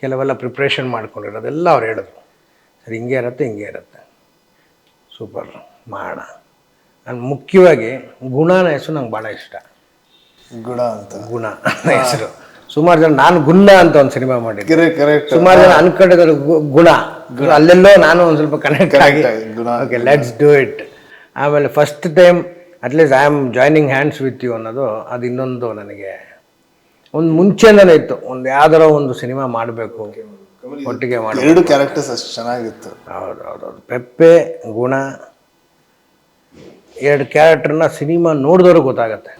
A: ಕೆಲವೆಲ್ಲ ಪ್ರಿಪ್ರೇಷನ್ ಮಾಡ್ಕೊಂಡಿರೋದೆಲ್ಲ ಅವ್ರು ಹೇಳಿದ್ರು. ಸರಿ ಹಿಂಗೆ ಇರುತ್ತೆ, ಸೂಪರ್ ಮಾಡೋಣ. ನಾನು ಮುಖ್ಯವಾಗಿ ಗುಣನ ಹೆಸರು ನಂಗೆ ಭಾಳ ಇಷ್ಟ. ಗುಣ ಹೆಸರು ಸುಮಾರು ಜನ, ನಾನು ಗುಣ ಅಂತ ಒಂದು ಸಿನಿಮಾ ಮಾಡಿದ್ದೆ, ಸುಮಾರು ಜನ ಅನ್ಕೊಂಡಿದ್ದಾರೆ ಗುಣ, ಅಲ್ಲೆಲ್ಲೋ ನಾನು ಒಂದು ಸ್ವಲ್ಪ ಕನೆಕ್ಟ್ ಆಗಿ ಓಕೆ ಲೆಟ್ಸ್ ಡೂ ಇಟ್. ಆಮೇಲೆ first time at least I am joining hands with you ಅನ್ನೋದು ಅದು ಇನ್ನೊಂದು ನನಗೆ ಒಂದು ಮುಂಚೆನೇ ಇತ್ತು, ಒಂದು ಯಾವ್ದಾರ ಒಂದು ಸಿನಿಮಾ ಮಾಡಬೇಕು ಒಟ್ಟಿಗೆ ಮಾಡಿ.
B: 2 ಕ್ಯಾರೆಕ್ಟರ್ಸ್ ಅಷ್ಟು ಚೆನ್ನಾಗಿತ್ತು.
A: ಹೌದು. ಪೆಪ್ಪೆ ಗುಣ 2 ಕ್ಯಾರೆಕ್ಟರ್ನ ಸಿನಿಮಾ ನೋಡಿದವ್ರಿಗೆ ಗೊತ್ತಾಗತ್ತೆ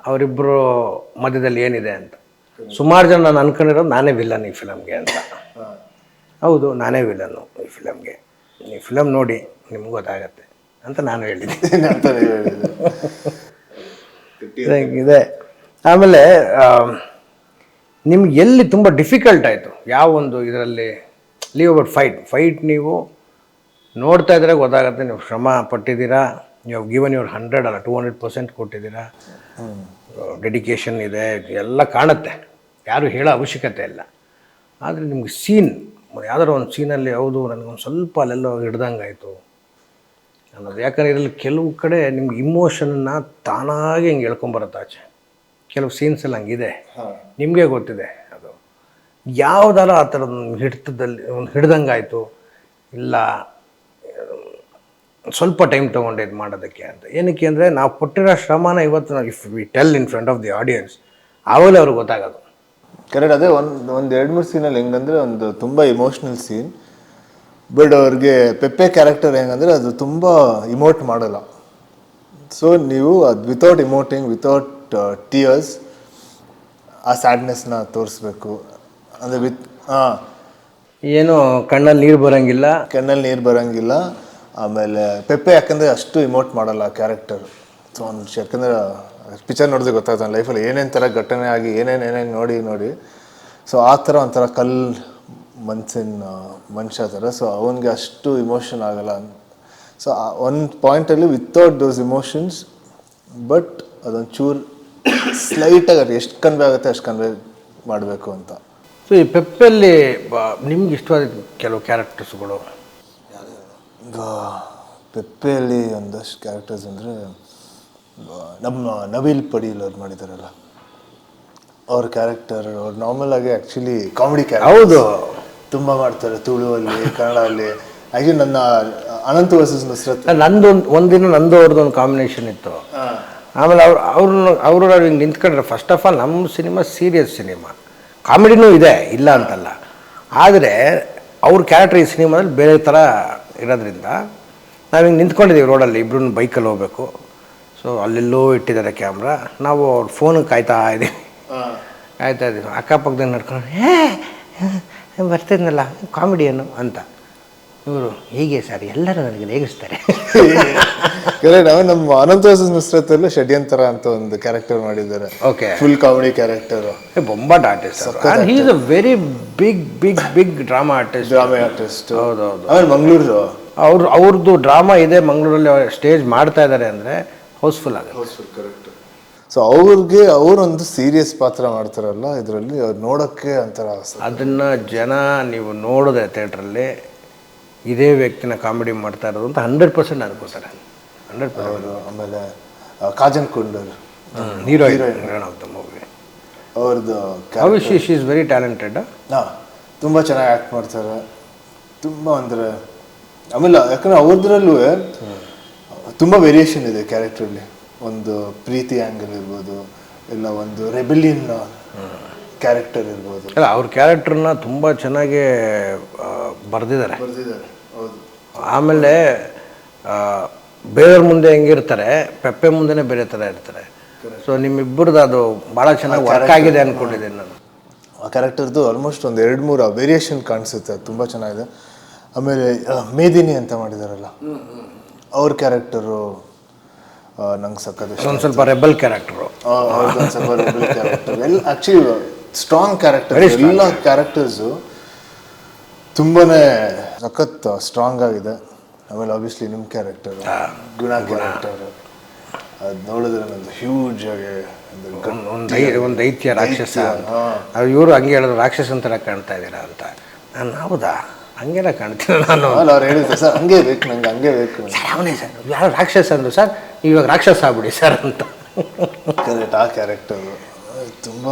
A: ಅವರಿಬ್ಬರು ಮಧ್ಯದಲ್ಲಿ ಏನಿದೆ ಅಂತ. ಸುಮಾರು ಜನ ನಾನು ಅನ್ಕೊಂಡಿರೋದು ನಾನೇ ವಿಲನ್ ಈ ಫಿಲಮ್ಗೆ ಅಂತ. ಹೌದು, ನಾನೇ ವಿಲನ್ನು ಈ ಫಿಲಮ್ಗೆ, ಈ ಫಿಲಮ್ ನೋಡಿ ನಿಮ್ಗೆ ಗೊತ್ತಾಗತ್ತೆ ಅಂತ ನಾನು ಹೇಳಿದ್ದೀನಿ. ಇದೆ. ಆಮೇಲೆ ನಿಮ್ಗೆ ಎಲ್ಲಿ ತುಂಬ ಡಿಫಿಕಲ್ಟ್ ಆಯಿತು, ಯಾವ ಒಂದು ಇದರಲ್ಲಿ ಲೀವ್ ಅಬೌಟ್ ಫೈಟ್ ನೀವು ನೋಡ್ತಾ ಇದ್ರೆ ಗೊತ್ತಾಗುತ್ತೆ, ನೀವು ಶ್ರಮ ಪಟ್ಟಿದ್ದೀರಾ, ನೀವು ಗಿವನ್ ಯುವರ್ 100 ಅಲ್ಲ 200% ಕೊಟ್ಟಿದ್ದೀರಾ, ಡೆಡಿಕೇಶನ್ ಇದೆ, ಎಲ್ಲ ಕಾಣುತ್ತೆ, ಯಾರು ಹೇಳೋ ಅವಶ್ಯಕತೆ ಇಲ್ಲ. ಆದರೆ ನಿಮ್ಗೆ ಸೀನ್ ಯಾವ್ದಾರು ಒಂದು ಸೀನಲ್ಲಿ ಹೌದು ನನಗೊಂದು ಸ್ವಲ್ಪ ಅಲ್ಲೆಲ್ಲೋ ಹಿಡ್ದಂಗಾಯಿತು ಅನ್ನೋದು. ಯಾಕಂದರೆ ಇದರಲ್ಲಿ ಕೆಲವು ಕಡೆ ನಿಮ್ಗೆ ಇಮೋಷನ್ನ ತಾನಾಗಿ ಹಿಂಗೆ ಹೇಳ್ಕೊಂಬರುತ್ತೆ ಆಚೆ. ಕೆಲವು ಸೀನ್ಸಲ್ಲಿ ಹಂಗಿದೆ, ನಿಮಗೆ ಗೊತ್ತಿದೆ ಅದು ಯಾವುದಾರ ಆ ಥರದ ಹಿಡಿತದಲ್ಲಿ ಒಂದು ಹಿಡ್ದಂಗಾಯಿತು, ಇಲ್ಲ ಸ್ವಲ್ಪ ಟೈಮ್ ತೊಗೊಂಡು ಇದು ಮಾಡೋದಕ್ಕೆ ಅಂತ. ಏನಕ್ಕೆ ಅಂದರೆ ನಾವು ಪಟ್ಟಿರೋ ಶ್ರಮನ ಇವತ್ತು ನಾವು if we tell in front of the audience ಆವಾಗಲೇ ಅವ್ರಿಗೆ ಗೊತ್ತಾಗೋದು.
B: ಕರೆಕ್ಟ್. ಅದೇ ಒಂದು 2-3 ಸೀನಲ್ಲಿ ಹೆಂಗಂದರೆ ಒಂದು ತುಂಬ ಇಮೋಷ್ನಲ್ ಸೀನ್, ಬಟ್ ಅವ್ರಿಗೆ ಪೆಪ್ಪೆ ಕ್ಯಾರೆಕ್ಟರ್ ಹೆಂಗಂದರೆ ಅದು ತುಂಬ ಇಮೋಟ್ ಮಾಡಲ್ಲ. ಸೊ ನೀವು ಅದು ವಿತೌಟ್ ಇಮೋಟಿಂಗ್, ವಿತೌಟ್ ಟಿಯರ್ಸ್ ಆ ಸ್ಯಾಡ್ನೆಸ್ನ ತೋರಿಸ್ಬೇಕು. ಅಂದರೆ
A: ಏನು ಕಣ್ಣಲ್ಲಿ ನೀರು ಬರೋಂಗಿಲ್ಲ.
B: ಆಮೇಲೆ ಪೆಪ್ಪೆ ಯಾಕಂದರೆ ಅಷ್ಟು ಇಮೋಟ್ ಮಾಡಲ್ಲ ಆ ಕ್ಯಾರೆಕ್ಟರ್. ಸೊ ಯಾಕಂದರೆ ಪಿಕ್ಚರ್ ನೋಡಿದ್ರೆ ಗೊತ್ತಾಗ್ತಾನೆ ಲೈಫಲ್ಲಿ ಏನೇನು ಥರ ಘಟನೆ ಆಗಿ ಏನೇನು ನೋಡಿ ಸೊ ಆ ಥರ ಒಂಥರ ಮನ್ಸಿನ ಮನುಷ್ಯ ಥರ. ಸೊ ಅವನಿಗೆ ಅಷ್ಟು ಇಮೋಷನ್ ಆಗಲ್ಲ. ಸೊ ಒಂದು ಪಾಯಿಂಟಲ್ಲಿ ವಿತೌಟ್ ದೋಸ್ ಇಮೋಷನ್ಸ್, ಬಟ್ ಅದೊಂದು ಚೂರು ಸ್ಲೈಟಾಗಿ ಅದು ಎಷ್ಟು ಕನ್ವೆ ಆಗುತ್ತೆ ಅಷ್ಟು ಕನ್ವೆ ಮಾಡಬೇಕು ಅಂತ.
A: ಸೊ ಈ ಪೆಪ್ಪಲ್ಲಿ ನಿಮ್ಗೆ ಇಷ್ಟವಾದ ಕೆಲವು ಕ್ಯಾರೆಕ್ಟರ್ಸ್ಗಳು?
B: ಈಗ ಪೆಪ್ಪೆಯಲ್ಲಿ ಒಂದಷ್ಟು ಕ್ಯಾರೆಕ್ಟರ್ಸ್ ಅಂದರೆ ನಮ್ಮ ನವೀಲ್ ಪಡೀಲ್ ಅವ್ರು ಮಾಡಿದಾರಲ್ಲ, ಅವ್ರ ಕ್ಯಾರೆಕ್ಟರ್ ಅವ್ರು ನಾರ್ಮಲ್ ಆಗಿ ಆ್ಯಕ್ಚುಲಿ ಕಾಮಿಡಿ ಕ್ಯಾರೆಕ್ಟರ್.
A: ಹೌದು,
B: ತುಂಬ ಮಾಡ್ತಾರೆ ತುಳುವಲ್ಲಿ, ಕನ್ನಡಲ್ಲಿ. ಆ್ಯಕ್ಚುಲಿ ನನ್ನ ಅನಂತ್ ವರ್ಸಸ್ ನುಸ್ರತ್
A: ಒಂದಿನ ಅವ್ರದ್ದೊಂದು ಕಾಂಬಿನೇಷನ್ ಇತ್ತು. ಆಮೇಲೆ ಅವರು ಹಿಂಗೆ ನಿಂತ್ಕೊಂಡ್ರೆ, ಫಸ್ಟ್ ಆಫ್ ಆಲ್ ನಮ್ಮ ಸಿನಿಮಾ ಸೀರಿಯಸ್ ಸಿನಿಮಾ, ಕಾಮಿಡಿನೂ ಇದೆ ಇಲ್ಲ ಅಂತಲ್ಲ, ಆದರೆ ಅವ್ರ ಕ್ಯಾರೆಕ್ಟರ್ ಈ ಸಿನಿಮಾದಲ್ಲಿ ಬೇರೆ ಥರ ಇರೋದ್ರಿಂದ ನಾವು ಹಿಂಗೆ ನಿಂತ್ಕೊಂಡಿದ್ದೀವಿ ರೋಡಲ್ಲಿ, ಇಬ್ಬರೂ ಬೈಕಲ್ಲಿ ಹೋಗ್ಬೇಕು. ಸೊ ಅಲ್ಲೆಲ್ಲೋ ಇಟ್ಟಿದ್ದಾರೆ ಕ್ಯಾಮ್ರಾ, ನಾವು ಅವ್ರ ಫೋನಿಗೆ ಕಾಯ್ತಾ ಇದ್ದೀವಿ. ಅಕ್ಕಪಕ್ಕದಲ್ಲಿ ನಡ್ಕೊಂಡು ಬರ್ತಿದ್ನಲ್ಲ ಕಾಮಿಡಿಯನ್ನು ಅಂತ. ಇವರು ಹೀಗೆ ಸರ್ ಎಲ್ಲರೂ ನನಗೆ ರೇಗಿಸ್ತಾರೆ.
B: ನಾವು ನಮ್ಮ ಅನಂತ್ ವರ್ಸಸ್ ನುಸ್ರತಲ್ಲೂ ಷಡ್ಯಂತರ ಅಂತ ಒಂದು ಕ್ಯಾರೆಕ್ಟರ್ ಮಾಡಿದ್ದಾರೆ.
A: Okay,
B: full comedy character.
A: ಬೊಂಬಾಟ್ artist, he is a very big drama artist. ಹೌದೌದು.
B: ಆಮೇಲೆ ಮಂಗಳೂರು
A: ಅವ್ರದ್ದು ಡ್ರಾಮಾ ಇದೆ ಮಂಗಳೂರಲ್ಲಿ, ಸ್ಟೇಜ್ ಮಾಡ್ತಾ ಇದ್ದಾರೆ ಅಂದರೆ ಹೌಸ್ಫುಲ್ ಆಗುತ್ತೆ.
B: ಕರೆಕ್ಟ್. ಸೊ ಅವ್ರಿಗೆ ಅವರೊಂದು ಸೀರಿಯಸ್ ಪಾತ್ರ ಮಾಡ್ತಾರಲ್ಲ ಇದರಲ್ಲಿ, ಅವ್ರು ನೋಡೋಕ್ಕೆ ಒಂಥರ
A: ಅದನ್ನು ಜನ ನೀವು ನೋಡಿದ್ರೆ ಥಿಯೇಟ್ರಲ್ಲಿ ಇದೇ ವ್ಯಕ್ತಿನ ಕಾಮಿಡಿ ಮಾಡ್ತಾ ಇರೋದು ಅಂತ 100% ಅನ್ಕೋತಾರೆ. 100%.
B: ಆಮೇಲೆ Kajal Kundar
A: heroine of the movie, ಅವ್ರದ್ದು ಶಿ ಈಸ್ ವೆರಿ ಟ್ಯಾಲೆಂಟೆಡ್.
B: ತುಂಬ ಚೆನ್ನಾಗಿ ಆ್ಯಕ್ಟ್ ಮಾಡ್ತಾರೆ, ತುಂಬ ಅಂದರೆ. ಆಮೇಲೆ ಯಾಕಂದರೆ ಅವ್ರದ್ರಲ್ಲೂ ತುಂಬ ವೇರಿಯೇಷನ್ ಇದೆ ಕ್ಯಾರೆಕ್ಟ್ರಲ್ಲಿ. ಒಂದು ಪ್ರೀತಿ ಆ್ಯಂಗಲ್ ಇರ್ಬೋದು, ಇಲ್ಲ ಒಂದು ರೆಬೆಲಿಯನ್ ಕ್ಯಾರೆಕ್ಟರ್ ಇರ್ಬೋದು.
A: ಅಲ್ಲ, ಅವ್ರ ಕ್ಯಾರೆಕ್ಟರ್ನ ತುಂಬ ಚೆನ್ನಾಗಿ ಬರೆದಿದ್ದಾರೆ.
B: ಹೌದು.
A: ಆಮೇಲೆ ಬೇರೆಯವ್ರ ಮುಂದೆ ಹೆಂಗಿರ್ತಾರೆ, ಪೆಪ್ಪೆ ಮುಂದೆನೇ ಬೇರೆ ಥರ ಇರ್ತಾರೆ. ಸೊ ನಿಮ್ಮಿಬ್ಬರದ್ದು ಅದು ಭಾಳ ಚೆನ್ನಾಗಿ ವರ್ಕ್ ಆಗಿದೆ ಅಂದ್ಕೊಂಡಿದ್ದೀನಿ ನಾನು.
B: ಆ ಕ್ಯಾರೆಕ್ಟರ್ದು ಆಲ್ಮೋಸ್ಟ್ ಒಂದು 2-3 ವೇರಿಯೇಷನ್ ಕಾಣಿಸುತ್ತೆ, ಅದು ತುಂಬ ಚೆನ್ನಾಗಿದೆ. ಆಮೇಲೆ ಮೇದಿನಿ ಅಂತ ಮಾಡಿದಾರಲ್ಲ ಅವ್ರ ಕ್ಯಾರೆಕ್ಟರು ನಂಗೆ ಸಖತ್ ಇಷ್ಟ.
A: ಒಂದು ಸ್ವಲ್ಪ ರೆಬಲ್ ಕ್ಯಾರೆಕ್ಟರು.
B: ಅವ್ರದ್ದೊಂದು ಸ್ವಲ್ಪ ರೆಬಲ್ ಕ್ಯಾರೆಕ್ಟರ್ ಎಲ್ಲ ಆ್ಯಕ್ಚುಲಿ ಸ್ಟ್ರಾಂಗ್ ಕ್ಯಾರೆಕ್ಟರ್. ಎಲ್ಲ ಕ್ಯಾರೆಕ್ಟರ್ಸು ತುಂಬಾ ಸಖತ್ ಸ್ಟ್ರಾಂಗ್ ಆಗಿದೆ. ಆಮೇಲೆ ಆಬ್ವಿಯಸ್ಲಿ ನಿಮ್ಮ ಕ್ಯಾರೆಕ್ಟರು ಗುಣ ಕ್ಯಾರೆಕ್ಟರು ಅದು ನೋಡಿದ್ರೆ ನಂದು ಹ್ಯೂಜ್ ಆಗಿ
A: ಒಂದು ದೈತ್ಯ ರಾಕ್ಷಸ. ಇವರು ಹಂಗೆ ಹೇಳಿದ್ರು, ರಾಕ್ಷಸ ಥರ ಕಾಣ್ತಾ ಇದ್ದೀರಾ ಅಂತ. ನಾನು ಹೌದಾ ಹಂಗೆಲ್ಲ ಕಾಣ್ತೀನಿ ನಾನು.
B: ಅವ್ರು ಹೇಳಿದ್ರು ಸರ್ ಹಂಗೆ ಬೇಕು ನಂಗೆ, ಹಂಗೆ ಬೇಕು.
A: ಅವನೇ ಸರ್ ಯಾರು ರಾಕ್ಷಸ ಅಂದರು ಸರ್, ಇವಾಗ ರಾಕ್ಷಸ ಆಗ್ಬಿಡಿ ಸರ್ ಅಂತ.
B: ಕರೆಕ್ಟ್. ಆ ಕ್ಯಾರೆಕ್ಟರು ತುಂಬ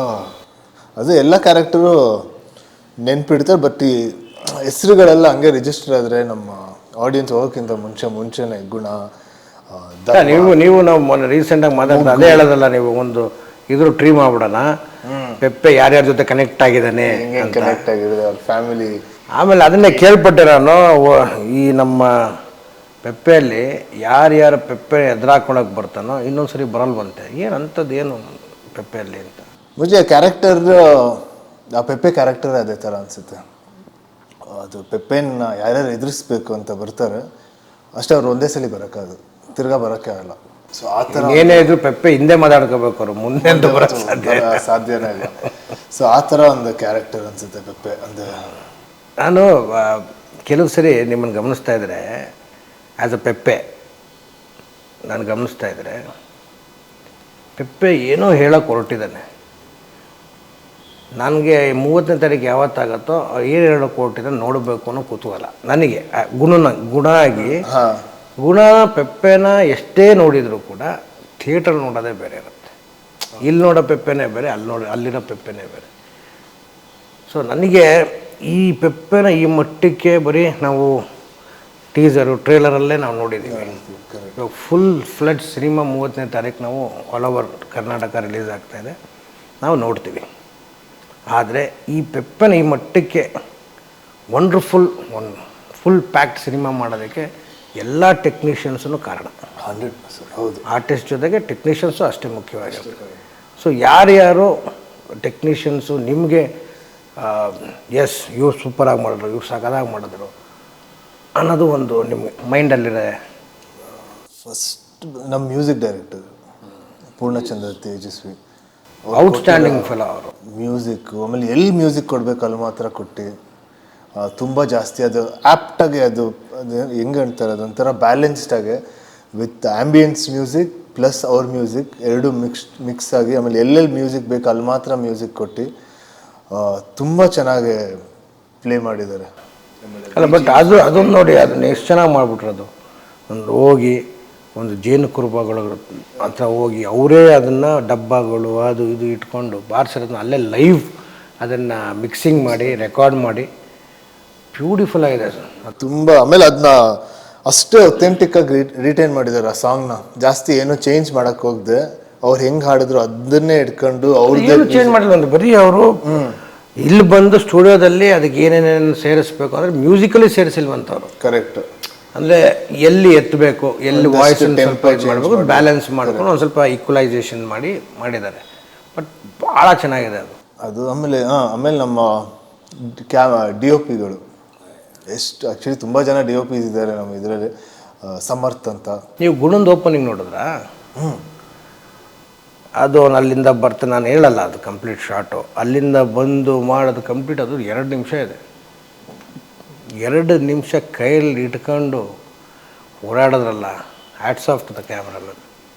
B: ಅದು ಎಲ್ಲ ಕ್ಯಾರೆಕ್ಟರು ನೆನ್ಪಿಡ್ತಾರೆ. ಬಟ್ ಈ ಹೆಸರುಗಳೆಲ್ಲ ಹಂಗೆ ರಿಜಿಸ್ಟರ್ ಆದರೆ ನಮ್ಮ ಆಡಿಯನ್ಸ್ ಹೋಗೋಕ್ಕಿಂತ ಮುಂಚೆನೇ ಗುಣ
A: ನೀವು ನಾವು ಮೊನ್ನೆ ರೀಸೆಂಟಾಗಿ ಮಾತಾಡ್ತಾ ಅದೇ ಹೇಳೋದಲ್ಲ, ನೀವು ಒಂದು ಇದ್ರ ಟ್ರೀ ಮಾಡ್ಬಿಡೋಣ, ಪೆಪ್ಪೆ ಯಾರ್ಯಾರ ಜೊತೆ ಕನೆಕ್ಟ್ ಆಗಿದ್ದಾನೆ,
B: ಕನೆಕ್ಟ್ ಆಗಿದೆ ಅವ್ರ ಫ್ಯಾಮಿಲಿ.
A: ಆಮೇಲೆ ಅದನ್ನೇ ಕೇಳ್ಪಟ್ಟೆ ನಾನು, ಈ ನಮ್ಮ ಪೆಪ್ಪೆಯಲ್ಲಿ ಯಾರ್ಯಾರ ಪೆಪ್ಪೆ ಎದುರಾಕೊಳಕ್ಕೆ ಬರ್ತಾನೋ ಇನ್ನೊಂದ್ಸರಿ ಬರಲ್ವಂತೆ. ಏನಂಥದ್ದು ಏನು ಪೆಪ್ಪೆಯಲ್ಲಿ ಅಂತ
B: ಮುಂಚೆ ಕ್ಯಾರೆಕ್ಟರ್, ಆ ಪೆಪ್ಪೆ ಕ್ಯಾರೆಕ್ಟರ್ ಅದೇ ಥರ ಅನಿಸುತ್ತೆ. ಅದು ಪೆಪ್ಪೆನ ಯಾರ್ಯಾರು ಎದುರಿಸ್ಬೇಕು ಅಂತ ಬರ್ತಾರೆ ಅಷ್ಟೇ, ಅವ್ರು ಒಂದೇ ಸಲ ಬರೋಕ್ಕಾಗದು, ತಿರ್ಗಾ ಬರೋಕ್ಕೆ ಆಗಲ್ಲ. ಸೊ ಆ ಥರ
A: ಏನೇ ಇದ್ರು ಪೆಪ್ಪೆ ಹಿಂದೆ ಮಾತಾಡ್ಕೋಬೇಕು, ಅವರು ಮುಂದೆ ಅಂತ ಬರೋಕ್ಕೆ
B: ಸಾಧ್ಯನೇ ಇಲ್ಲ. ಸೊ ಆ ಥರ ಒಂದು ಕ್ಯಾರೆಕ್ಟರ್ ಅನಿಸುತ್ತೆ ಪೆಪ್ಪೆ. ಅಂದರೆ
A: ನಾನು ಕೆಲವು ಸರಿ ನಿಮ್ಮನ್ನು ಗಮನಿಸ್ತಾ ಇದ್ದರೆ ಆ್ಯಸ್ ಅ ಪೆಪ್ಪೆ ನಾನು ಗಮನಿಸ್ತಾ ಇದ್ದರೆ ಪೆಪ್ಪೆ ಏನೋ ಹೇಳೋಕೆ ಹೊರಟಿದ್ದಾನೆ. ನನಗೆ 30ನೇ ತಾರೀಕು ಯಾವತ್ತಾಗತ್ತೋ ಏನು ಹೇಳೋಕೆ ಹೊರಟಿದ್ದಾನೆ ನೋಡಬೇಕು ಅನ್ನೋ ಕುತೂಹಲ ನನಗೆ. ಗುಣ ಆಗಿ ಗುಣ ಪೆಪ್ಪೆನ ಎಷ್ಟೇ ನೋಡಿದರೂ ಕೂಡ ಥಿಯೇಟ್ರಲ್ಲಿ ನೋಡೋದೇ ಬೇರೆ ಇರುತ್ತೆ. ಇಲ್ಲಿ ನೋಡೋ ಪೆಪ್ಪೆನೇ ಬೇರೆ, ಅಲ್ಲಿರೋ ಪೆಪ್ಪೆನೇ ಬೇರೆ. ಸೊ ನನಗೆ ಈ ಪೆಪ್ಪೆನ ಈ ಮಟ್ಟಕ್ಕೆ ಬರೀ ನಾವು ಟೀಸರು ಟ್ರೇಲರಲ್ಲೇ ನಾವು ನೋಡಿದ್ದೀವಿ. ಇವಾಗ ಫುಲ್ ಫ್ಲಡ್ ಸಿನಿಮಾ 30ನೇ ತಾರೀಕು ನಾವು ಆಲ್ ಓವರ್ ಕರ್ನಾಟಕ ರಿಲೀಸ್ ಆಗ್ತಾಯಿದೆ, ನಾವು ನೋಡ್ತೀವಿ. ಆದರೆ ಈ ಪೆಪ್ಪೆನ ಈ ಮಟ್ಟಕ್ಕೆ ಫುಲ್ ಪ್ಯಾಕ್ಡ್ ಸಿನಿಮಾ ಮಾಡೋದಕ್ಕೆ ಎಲ್ಲ ಟೆಕ್ನಿಷಿಯನ್ಸೂ ಕಾರಣ.
B: 100% ಹೌದು.
A: ಆರ್ಟಿಸ್ಟ್ ಜೊತೆಗೆ ಟೆಕ್ನಿಷಿಯನ್ಸು ಅಷ್ಟೇ ಮುಖ್ಯವಾಗಿರುತ್ತೆ. ಸೊ ಯಾರ್ಯಾರು ಟೆಕ್ನಿಷಿಯನ್ಸು ನಿಮಗೆ ಎಸ್ ಇವ್ರು ಸೂಪರಾಗಿ ಮಾಡಿದ್ರು, ಇವ್ರು ಸಗದಾಗಿ ಮಾಡಿದ್ರು ಅನ್ನೋದು ಒಂದು ನಿಮಗೆ ಮೈಂಡಲ್ಲಿದೆ?
B: ಫಸ್ಟ್ ನಮ್ಮ music director Poornachandra Tejaswi,
A: outstanding fellow ಅವರು.
B: ಮ್ಯೂಸಿಕ್ಕು ಆಮೇಲೆ ಎಲ್ಲಿ ಮ್ಯೂಸಿಕ್ ಕೊಡಬೇಕು ಅಲ್ಲಿ ಮಾತ್ರ ಕೊಟ್ಟು ತುಂಬ ಜಾಸ್ತಿ ಅದು ಆ್ಯಪ್ಟಾಗಿ ಅದು ಹೆಂಗೆ ಅಂತಾರೆ ಅದೊಂಥರ ಬ್ಯಾಲೆನ್ಸ್ಡಾಗಿ ವಿತ್ ಆ್ಯಂಬಿಯನ್ಸ್ ಮ್ಯೂಸಿಕ್ ಪ್ಲಸ್ ಅವ್ರ ಮ್ಯೂಸಿಕ್ ಎರಡು ಮಿಕ್ಸ್ ಆಗಿ ಆಮೇಲೆ ಎಲ್ಲೆಲ್ಲಿ ಮ್ಯೂಸಿಕ್ ಬೇಕು ಅಲ್ಲಿ ಮಾತ್ರ ಮ್ಯೂಸಿಕ್ ಕೊಟ್ಟು ತುಂಬ ಚೆನ್ನಾಗಿ ಪ್ಲೇ ಮಾಡಿದ್ದಾರೆ.
A: ಅಲ್ಲ ಬಟ್ ಅದನ್ನು ನೋಡಿ, ಅದನ್ನ ಎಷ್ಟು ಚೆನ್ನಾಗಿ ಮಾಡಿಬಿಟ್ರದು. ಒಂದು ಜೇನು ಕುರುಬಗಳು ಹತ್ರ ಹೋಗಿ ಅವರೇ ಅದನ್ನು ಡಬ್ಬಗಳು ಅದು ಇದು ಇಟ್ಕೊಂಡು ಬಾರಿಸಿರೋದನ್ನ ಅಲ್ಲೇ ಲೈವ್ ಅದನ್ನು ಮಿಕ್ಸಿಂಗ್ ಮಾಡಿ ರೆಕಾರ್ಡ್ ಮಾಡಿ ಬ್ಯೂಟಿಫುಲ್ ಆಗಿದೆ ಸರ್
B: ತುಂಬ. ಆಮೇಲೆ ಅದನ್ನ ಅಷ್ಟೇ ಒಥೆಂಟಿಕ್ಕಾಗಿ ರಿಟೈನ್ ಮಾಡಿದ್ದಾರೆ ಆ ಸಾಂಗ್ನ. ಜಾಸ್ತಿ ಏನೂ ಚೇಂಜ್ ಮಾಡೋಕ್ಕೆ ಹೋಗದೆ ಅವ್ರು ಹೆಂಗೆ ಹಾಡಿದ್ರು ಅದನ್ನೇ ಇಟ್ಕೊಂಡು ಅವ್ರದ್ದು
A: ಚೇಂಜ್ ಮಾಡಿಲ್ಲ. ಒಂದು ಬರೀ ಅವರು ಇಲ್ಲಿ ಬಂದು ಸ್ಟುಡಿಯೋದಲ್ಲಿ ಅದಕ್ಕೆ ಏನೇನೇನು ಸೇರಿಸ್ಬೇಕು ಅಂದರೆ ಮ್ಯೂಸಿಕಲಿ ಸೇರಿಸಿಲ್ವಂಥವ್ರು.
B: ಕರೆಕ್ಟ್.
A: ಅಂದರೆ ಎಲ್ಲಿ ಎತ್ತಬೇಕು, ಎಲ್ಲಿ ವಾಯ್ಸ್ ಮಾಡಬೇಕು, ಬ್ಯಾಲೆನ್ಸ್ ಮಾಡ್ಕೊಂಡು ಒಂದು ಸ್ವಲ್ಪ ಈಕ್ವಲೈಸೇಷನ್ ಮಾಡಿದ್ದಾರೆ. ಬಟ್ ಭಾಳ ಚೆನ್ನಾಗಿದೆ ಅದು. ಆಮೇಲೆ ನಮ್ಮ DOPಗಳು ಎಷ್ಟು ಆ್ಯಕ್ಚುಲಿ ತುಂಬ ಜನ DOPs ಇದ್ದಾರೆ ನಮ್ಮ ಇದರಲ್ಲಿ. ಸಮರ್ಥ್ ಅಂತ. ನೀವು ಗುಣದ ಓಪನಿಂಗ್ ನೋಡಿದ್ರಾ? ಅದು ಅಲ್ಲಿಂದ ಬರ್ತಾನೆ, ನಾನು ಹೇಳಲ್ಲ ಅದು ಕಂಪ್ಲೀಟ್ ಶಾರ್ಟು. ಅಲ್ಲಿಂದ ಬಂದು ಮಾಡೋದು ಕಂಪ್ಲೀಟ್ ಅದು 2 ನಿಮಿಷ ಇದೆ. 2 ನಿಮಿಷ ಕೈಯಲ್ಲಿ ಇಟ್ಕೊಂಡು ಓಡಾಡೋದ್ರಲ್ಲ, hats off to the cameraman.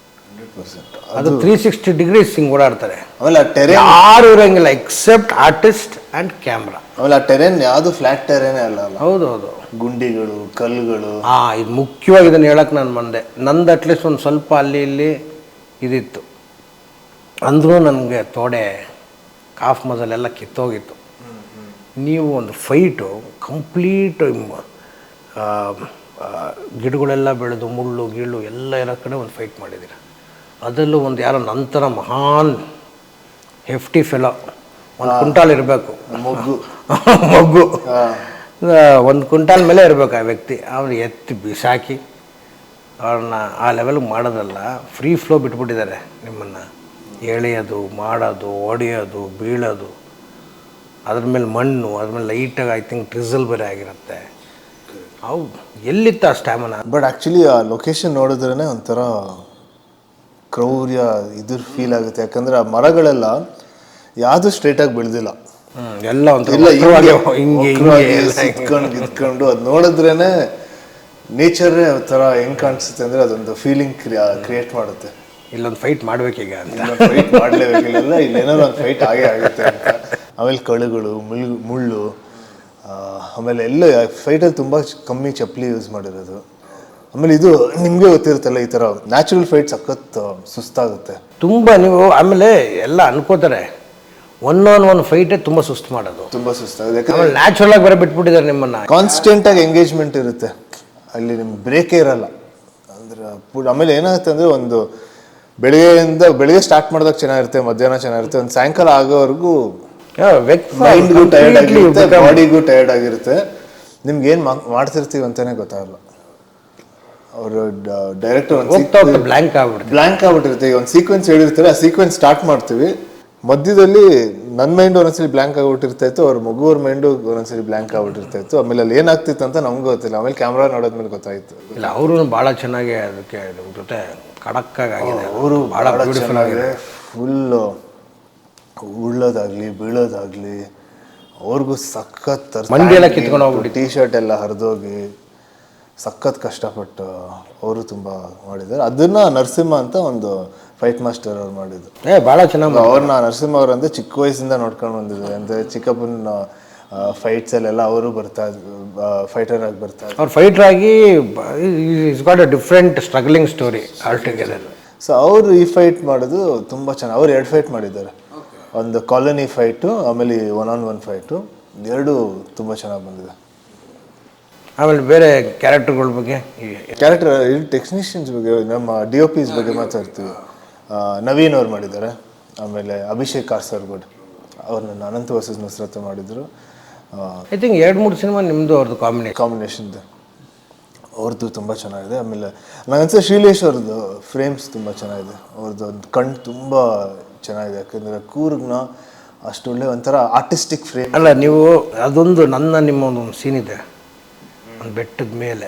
B: 100%.
A: ಅದು 360 ಡಿಗ್ರೀಸ್ ಹಿಂಗೆ ಓಡಾಡ್ತಾರೆ.
B: ಆಮೇಲೆ
A: ಯಾರು ಇರೋಂಗಿಲ್ಲ ಎಕ್ಸೆಪ್ಟ್ ಆರ್ಟಿಸ್ಟ್ ಆ್ಯಂಡ್ ಕ್ಯಾಮ್ರಾ.
B: ಆಮೇಲೆ ಆ ಟೆರೇನ್ ಯಾವುದು ಫ್ಲ್ಯಾಟ್ ಟೆರೇನೇ ಅಲ್ಲ.
A: ಹೌದು,
B: ಗುಂಡಿಗಳು, ಕಲ್ಲುಗಳು.
A: ಇದು ಮುಖ್ಯವಾಗಿ ಇದನ್ನು ಹೇಳಕ್ಕೆ ನಾನು ಬಂದೆ. ನಂದು ಅಟ್ಲೀಸ್ಟ್ ಒಂದು ಸ್ವಲ್ಪ ಅಲ್ಲಿ ಇಲ್ಲಿ ಇದಿತ್ತು ಅಂದರೂ ನನಗೆ ತೋಡೆ ಕಾಫ್ ಮಜಲೆಲ್ಲ ಕಿತ್ತೋಗಿತ್ತು. ನೀವು ಒಂದು ಫೈಟು ಕಂಪ್ಲೀಟ್ ಗಿಡಗಳೆಲ್ಲ ಬೆಳೆದು ಮುಳ್ಳು ಗಿಳ್ಳು ಎಲ್ಲ ಇರೋ ಕಡೆ ಒಂದು ಫೈಟ್ ಮಾಡಿದ್ದೀರ. ಅದರಲ್ಲೂ ಒಂದು ಯಾರೋ ನಂತರ ಮಹಾನ್ ಹೆಫ್ಟಿ ಫೆಲೋ, 1 ಕ್ವಿಂಟಾಲ್ ಇರಬೇಕು, ಮೊಗ್ಗು 1 ಕ್ವಿಂಟಾಲ್ ಮೇಲೆ ಇರಬೇಕು ಆ ವ್ಯಕ್ತಿ. ಅವ್ರು ಎತ್ತಿ ಬಿಸಾಕಿ ಅವ್ರನ್ನ ಆ ಲೆವೆಲ್ಗೆ ಮಾಡೋದಲ್ಲ, ಫ್ರೀ ಫ್ಲೋ ಬಿಟ್ಬಿಟ್ಟಿದ್ದಾರೆ. ನಿಮ್ಮನ್ನು ಎಳೆಯೋದು, ಮಾಡೋದು, ಹೊಡೆಯೋದು, ಬೀಳೋದು, ಅದ್ರ ಮೇಲೆ ಮಣ್ಣು, ಅದ್ರ ಮೇಲೆ ಲೈಟಾಗಿ ಐ ಥಿಂಕ್ ಟ್ರಿಸಲ್ ಬೇರೆ ಆಗಿರುತ್ತೆ. ಅವು ಎಲ್ಲಿತ್ತು ಆ ಸ್ಟ್ಯಾಮಿನಾ?
B: ಬಟ್ ಆ್ಯಕ್ಚುಲಿ ಆ ಲೊಕೇಶನ್ ನೋಡಿದ್ರೇ ಒಂಥರ ಕ್ರೌರ್ಯ ಇದ್ರ ಫೀಲ್ ಆಗುತ್ತೆ. ಯಾಕಂದರೆ ಆ ಮರಗಳೆಲ್ಲ ಯಾವುದು ಸ್ಟ್ರೇಟಾಗಿ ಬೆಳೆದಿಲ್ಲ,
A: ಎಲ್ಲ ಒಂದು
B: ಇಲ್ಲ
A: ಹಿಂಗೆ
B: ಇದ್ಕೊಂಡು ಅದು ನೋಡಿದ್ರೇನೆ ನೇಚರೇ ಥರ ಹೆಂಗೆ ಕಾಣಿಸುತ್ತೆ ಅಂದರೆ ಅದೊಂದು ಫೀಲಿಂಗ್ ಕ್ರಿಯೇಟ್ ಮಾಡುತ್ತೆ.
A: ಇಲ್ಲೊಂದು ಫೈಟ್ ಮಾಡ್ಬೇಕೀಗ ಅಂತ.
B: ಫೈಟ್ ಮಾಡಲೇಬೇಕಿಲ್ಲ, ಇಲ್ಲಿ ಏನಾದ್ರು ಒಂದು ಫೈಟ್ ಆಗೇ ಆಗುತ್ತೆ ಅಂತ. ಆಮೇಲೆ ಕಳುಗಳು, ಮುಳ್ಳು, ಆಮೇಲೆ ಎಲ್ಲ ಫೈಟಲ್ಲಿ ತುಂಬ ಕಮ್ಮಿ ಚಪ್ಪಲಿ ಯೂಸ್ ಮಾಡಿರೋದು. ಆಮೇಲೆ ಇದು ನಿಮಗೆ ಗೊತ್ತಿರುತ್ತಲ್ಲ, ಈ ಥರ ನ್ಯಾಚುರಲ್ ಫೈಟ್ ಸಖತ್ ಸುಸ್ತಾಗುತ್ತೆ
A: ತುಂಬ. ನೀವು ಆಮೇಲೆ ಎಲ್ಲ ಅನ್ಕೋತಾರೆ ಒನ್ ಫೈಟೇ ತುಂಬ ಸುಸ್ತು ಮಾಡೋದು,
B: ತುಂಬ ಸುಸ್ತಾಗುತ್ತೆ. ಯಾಕಂದ್ರೆ
A: ನ್ಯಾಚುರಲ್ ಆಗಿ ಬರ ಬಿಟ್ಬಿಟ್ಟಿದ್ದಾರೆ ನಿಮ್ಮನ್ನ.
B: ಕಾನ್ಸ್ಟೆಂಟ್ ಆಗಿ ಎಂಗೇಜ್ಮೆಂಟ್ ಇರುತ್ತೆ, ಅಲ್ಲಿ ನಿಮ್ಗೆ ಬ್ರೇಕೇ ಇರಲ್ಲ ಅಂದ್ರೆ. ಆಮೇಲೆ ಏನಾಗುತ್ತೆ ಅಂದರೆ ಒಂದು ಬೆಳಿಗ್ಗೆ ಸ್ಟಾರ್ಟ್ ಮಾಡಿದಾಗ ಚೆನ್ನಾಗಿರುತ್ತೆ, ಮಧ್ಯಾಹ್ನ ಚೆನ್ನಾಗಿರುತ್ತೆ, ಒಂದು ಸಾಯಂಕಾಲ ಆಗೋವರೆಗೂ ಮೈಂಡ್ಗೂ ಟೈರ್ಡ್ ಆಗಿರುತ್ತೆ, ಬಾಡಿಗೂ ಟೈರ್ಡ್ ಆಗಿರುತ್ತೆ. ನಿಮ್ಗೆ ಏನು ಮಾಡ್ತಿರ್ತೀವಿ ಅಂತಾನೆ ಗೊತ್ತಾಗಲ್ಲ. ಅವರು ಡೈರೆಕ್ಟ್ ಒಂದು
A: ಬ್ಲ್ಯಾಂಕ್
B: ಆಗ್ಬಿಟ್ಟಿರುತ್ತೆ. ಈಗ ಒಂದು ಸೀಕ್ವೆನ್ಸ್ ಹೇಳಿರ್ತಾರೆ, ಆ ಸೀಕ್ವೆನ್ಸ್ ಸ್ಟಾರ್ಟ್ ಮಾಡ್ತೀವಿ, ಮಧ್ಯದಲ್ಲಿ ನನ್ನ ಮೈಂಡ್ ಒಂದೊಂದ್ಸಲಿ ಬ್ಲ್ಯಾಂಕ್ ಆಗ್ಬಿಟ್ಟಿರ್ತಾ ಇತ್ತು, ಅವ್ರ ಮಗುವ್ರ ಮೈಂಡು ಒಂದೊಂದ್ಸಲಿ ಬ್ಲ್ಯಾಂಕ್ ಆಗ್ಬಿಟ್ಟಿರ್ತಾ ಇತ್ತು. ಆಮೇಲೆ ಅಲ್ಲಿ ಏನಾಗ್ತಿತ್ತು ಅಂತ ನಮ್ಗೆ ಗೊತ್ತಿಲ್ಲ, ಆಮೇಲೆ ಕ್ಯಾಮ್ರಾ ನೋಡೋದ್ಮೇಲೆ ಗೊತ್ತಾಯ್ತು.
A: ಇಲ್ಲ, ಅವರು ಭಾಳ ಚೆನ್ನಾಗಿ ಅದಕ್ಕೆ ಜೊತೆ ಖಡಕ್ಕಾಗಿ ಆಗಿದೆ. ಅವರು ಭಾಳ ಬ್ಯೂಟಿಫುಲ್ ಆಗಿದೆ.
B: ಫುಲ್ಲು ಉಳ್ಳೋದಾಗ್ಲಿ ಬೀಳೋದಾಗ್ಲಿ ಅವ್ರಿಗೂ ಸಖತ್
A: ಮಂಡಿ ಎಲ್ಲ ಕಿತ್ಕೊಂಡು ಹೋಗ್ಬಿಟ್ಟು
B: ಟೀ ಶರ್ಟ್ ಎಲ್ಲ ಹರಿದೋಗಿ ಸಖತ್ ಕಷ್ಟಪಟ್ಟು ಅವರು ತುಂಬ ಮಾಡಿದ್ದಾರೆ. ಅದನ್ನ ನರಸಿಂಹ ಅಂತ ಒಂದು ಫೈಟ್ ಮಾಸ್ಟರ್ ಅವ್ರು ಮಾಡಿದ್ರು.
A: ಭಾಳ ಚೆನ್ನಾಗಿ
B: ಅವ್ರನ್ನ ನರಸಿಂಹ ಅವ್ರಂದ್ರೆ ಚಿಕ್ಕ ವಯಸ್ಸಿಂದ ನೋಡ್ಕೊಂಡು ಬಂದಿದ್ದಾರೆ. ಅಂದರೆ ಚಿಕ್ಕಪ್ಪನ ಫೈಟ್ಸ್ ಅಲ್ಲೆಲ್ಲ ಅವರು ಬರ್ತಾ ಇದ್ರು, ಫೈಟರ್ ಆಗಿ ಬರ್ತಾ ಇದ್ರು.
A: ಅವ್ರು ಫೈಟರ್ ಆಗಿ is got a different struggling story all together.
B: So ಅವರು ಈ ಫೈಟ್ ಮಾಡೋದು ತುಂಬ ಚೆನ್ನಾಗಿ. ಅವ್ರು 2 ಫೈಟ್ ಮಾಡಿದ್ದಾರೆ, ಒಂದು ಕಾಲೋನಿ ಫೈಟು, ಆಮೇಲೆ 1-on-1 ಫೈಟು, 2 ತುಂಬ ಚೆನ್ನಾಗಿ ಬಂದಿದೆ.
A: ಆಮೇಲೆ ಬೇರೆ ಕ್ಯಾರೆಕ್ಟರ್ಗಳ ಬಗ್ಗೆ,
B: ಕ್ಯಾರೆಕ್ಟರ್ ಟೆಕ್ನಿಷಿಯನ್ಸ್ ಬಗ್ಗೆ, ನಮ್ಮ DOPs ಬಗ್ಗೆ ಮಾತಾಡ್ತೀವಿ. ನವೀನ್ ಅವ್ರು ಮಾಡಿದ್ದಾರೆ, ಆಮೇಲೆ ಅಭಿಷೇಕ್ ಕಾಸರಗೋಡು ಅವ್ರನ್ನ ಅನಂತ ವರ್ಸಸ್ ನುಸ್ರತ್ ಮಾಡಿದ್ರು.
A: ಐ ಥಿಂಕ್ 2-3 ಸಿನಿಮಾ ನಿಮ್ಮದು ಅವ್ರದ್ದು
B: ಕಾಂಬಿನೇಷನ್ದು ಅವ್ರದ್ದು ತುಂಬ ಚೆನ್ನಾಗಿದೆ. ಆಮೇಲೆ ನನಗನ್ಸುತ್ತೆ ಶ್ರೀಲೇಶ್ ಅವ್ರದ್ದು ಫ್ರೇಮ್ಸ್ ತುಂಬ ಚೆನ್ನಾಗಿದೆ. ಅವ್ರದ್ದು ಒಂದು ಕಣ್ಣು ತುಂಬ ಚೆನ್ನಾಗಿದೆ, ಯಾಕಂದರೆ ಕೂರ್ಗ್ನ ಅಷ್ಟು ಒಳ್ಳೆ ಒಂಥರ ಆರ್ಟಿಸ್ಟಿಕ್ ಫ್ರೇಮ್.
A: ಅಲ್ಲ, ನೀವು ಅದೊಂದು ನಿಮ್ಮ ಒಂದು ಸೀನ್ ಇದೆ ಒಂದು ಬೆಟ್ಟದ ಮೇಲೆ,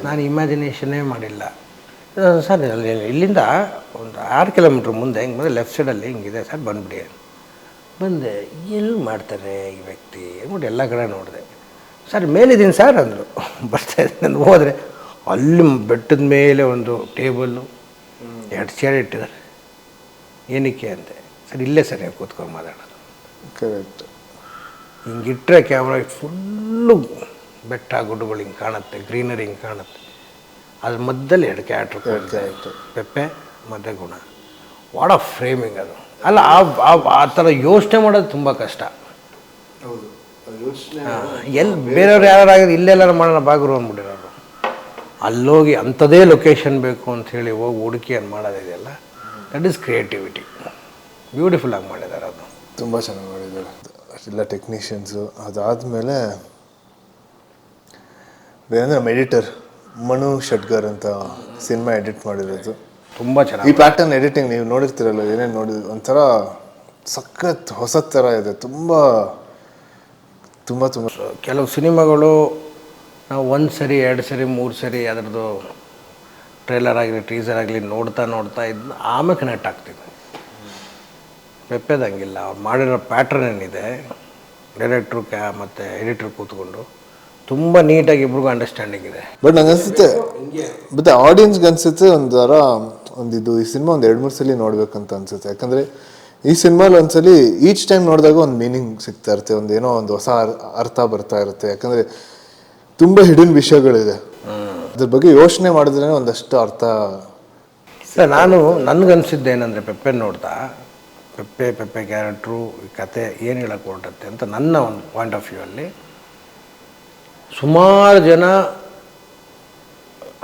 A: ನಾನು ಇಮ್ಯಾಜಿನೇಷನ್ನೇ ಮಾಡಿಲ್ಲ ಸರ್. ಇಲ್ಲಿಂದ ಒಂದು 6 ಕಿಲೋಮೀಟ್ರ್ ಮುಂದೆ ಹಿಂಗೆ ಬಂದರೆ ಲೆಫ್ಟ್ ಸೈಡಲ್ಲಿ ಹಿಂಗಿದೆ ಸರ್, ಬಂದುಬಿಡಿ. ಬಂದೆ, ಎಲ್ಲಿ ಮಾಡ್ತಾರೆ ಈ ವ್ಯಕ್ತಿ ಅಂದ್ಬಿಟ್ಟು ಎಲ್ಲ ಕಡೆ ನೋಡಿದೆ. ಸರ್ ಮೇಲಿದ್ದೀನಿ ಸರ್ ಅಂದರು. ಬರ್ತಾಯಿದ್ದೆ ನಾನು ಹೋದರೆ ಅಲ್ಲಿ ಬೆಟ್ಟದ ಮೇಲೆ ಒಂದು ಟೇಬಲ್ಲು 2 ಚೇರ್ ಇಟ್ಟಿದ್ದಾರೆ. ಏನಕ್ಕೆ ಅಂತೆ. ಸರ್ ಇಲ್ಲೇ ಸರ್ ನೀವು ಕೂತ್ಕೊಂಡು ಮಾತಾಡೋದು.
B: ಕರೆಕ್ಟ್.
A: ಹಿಂಗಿಟ್ಟರೆ ಕ್ಯಾಮ್ರಾ ಫುಲ್ಲು ಬೆಟ್ಟ ಗುಡ್ಡಗಳು ಹಿಂಗೆ ಕಾಣುತ್ತೆ, ಗ್ರೀನರಿ ಹಿಂಗೆ ಕಾಣುತ್ತೆ. ಅದ್ರ ಮಧ್ಯದಲ್ಲಿ 2 ಕ್ಯಾರೆಕ್ಟರ್, ಪೆಪ್ಪೆ ಮತ್ತು ಗುಣ. ವಾಟ್ ಆಫ್ ಫ್ರೇಮಿಂಗ್ ಅದು. ಅಲ್ಲ, ಆ ಥರ ಯೋಚನೆ ಮಾಡೋದು ತುಂಬ ಕಷ್ಟ. ಎಲ್ಲಿ ಬೇರೆಯವ್ರು ಯಾರು ಇಲ್ಲೆಲ್ಲಾರು ಮಾಡೋಣ ಬಾಗರು ಅಂದ್ಬಿಟ್ಟಿರೋರು. ಅಲ್ಲೋಗಿ ಅಂಥದೇ ಲೊಕೇಶನ್ ಬೇಕು ಅಂಥೇಳಿ ಹೋಗಿ ಹುಡುಕಿ ಅದು ಮಾಡೋದಿದೆಯಲ್ಲ, ದಟ್ ಈಸ್ ಕ್ರಿಯೇಟಿವಿಟಿ. ಬ್ಯೂಟಿಫುಲ್ಲಾಗಿ ಮಾಡಿದ್ದಾರೆ, ಅದು
B: ತುಂಬ ಚೆನ್ನಾಗಿ ಮಾಡಿದ್ದಾರೆ ಎಲ್ಲ ಟೆಕ್ನಿಷಿಯನ್ಸು. ಅದಾದಮೇಲೆ ಬೇರೆ ನಮ್ಮ ಎಡಿಟರ್ ಮನು ಶೆಟ್ಗರ್ ಅಂತ ಸಿನಿಮಾ ಎಡಿಟ್ ಮಾಡಿರೋದು
A: ತುಂಬ ಚೆನ್ನಾಗಿ.
B: ಈ ಪ್ಯಾಟರ್ನ್ ಎಡಿಟಿಂಗ್ ನೀವು ನೋಡಿರ್ತೀರಲ್ಲ, ಏನೇನು ನೋಡಿದ್ರು ಒಂಥರ ಸಖತ್ ಹೊಸ ಥರ ಇದೆ. ತುಂಬ ತುಂಬ ತುಂಬ
A: ಕೆಲವು ಸಿನಿಮಾಗಳು ನಾವು 1 ಸರಿ 2 ಸರಿ 3 ಸರಿ ಅದರದ್ದು ಟ್ರೇಲರ್ ಆಗಲಿ ಟೀಸರ್ ಆಗಲಿ ನೋಡ್ತಾ ಇದನ್ನ ಆಮೇಲೆ ಕನೆಕ್ಟ್ ಆಗ್ತೀವಿ. ಪೆಪ್ಪೆದಂಗಿಲ್ಲ, ಅವ್ರು ಮಾಡಿರೋ ಪ್ಯಾಟ್ರನ್ ಏನಿದೆ, ಡೈರೆಕ್ಟ್ರು ಮತ್ತು ಎಡಿಟ್ರು ಕೂತ್ಕೊಂಡು ತುಂಬ ನೀಟಾಗಿ ಇಬ್ರಿಗೂ ಅಂಡರ್ಸ್ಟ್ಯಾಂಡಿಂಗ್ ಇದೆ.
B: ಬಟ್ ನಂಗೆ ಅನಿಸುತ್ತೆ, ಮತ್ತು ಆಡಿಯನ್ಸ್ಗೆ ಅನಿಸುತ್ತೆ ಒಂಥರ ಇದು ಈ ಸಿನಿಮಾ ಒಂದು 2-3 ಸಲ ನೋಡ್ಬೇಕಂತ ಅನಿಸುತ್ತೆ. ಯಾಕಂದರೆ ಈ ಸಿನಿಮಾಲಿ ಒಂದ್ಸಲಿ ಈಚ್ ಟೈಮ್ ನೋಡಿದಾಗ ಒಂದು ಮೀನಿಂಗ್ ಸಿಗ್ತಾ ಇರುತ್ತೆ, ಏನೋ ಒಂದು ಹೊಸ ಅರ್ಥ ಬರ್ತಾ ಇರುತ್ತೆ. ಯಾಕಂದರೆ ತುಂಬ ಹಿಡನ್ ವಿಷಯಗಳಿದೆ, ಅದ್ರ ಬಗ್ಗೆ ಯೋಚನೆ ಮಾಡಿದ್ರೆ ಒಂದಷ್ಟು ಅರ್ಥ.
A: ಸರ್ ನನಗನ್ಸಿದ್ದೇನೆಂದರೆ ಪೆಪ್ಪೆ ನೋಡ್ತಾ ಪೆಪ್ಪೆ ಕ್ಯಾರೆಕ್ಟ್ರು ಈ ಕತೆ ಏನು ಹೇಳಕ್ಕೆ ಹೊರಟತ್ತೆ ಅಂತ ನನ್ನ ಒಂದು ಪಾಯಿಂಟ್ ಆಫ್ ವ್ಯೂ ಅಲ್ಲಿ, ಸುಮಾರು ಜನ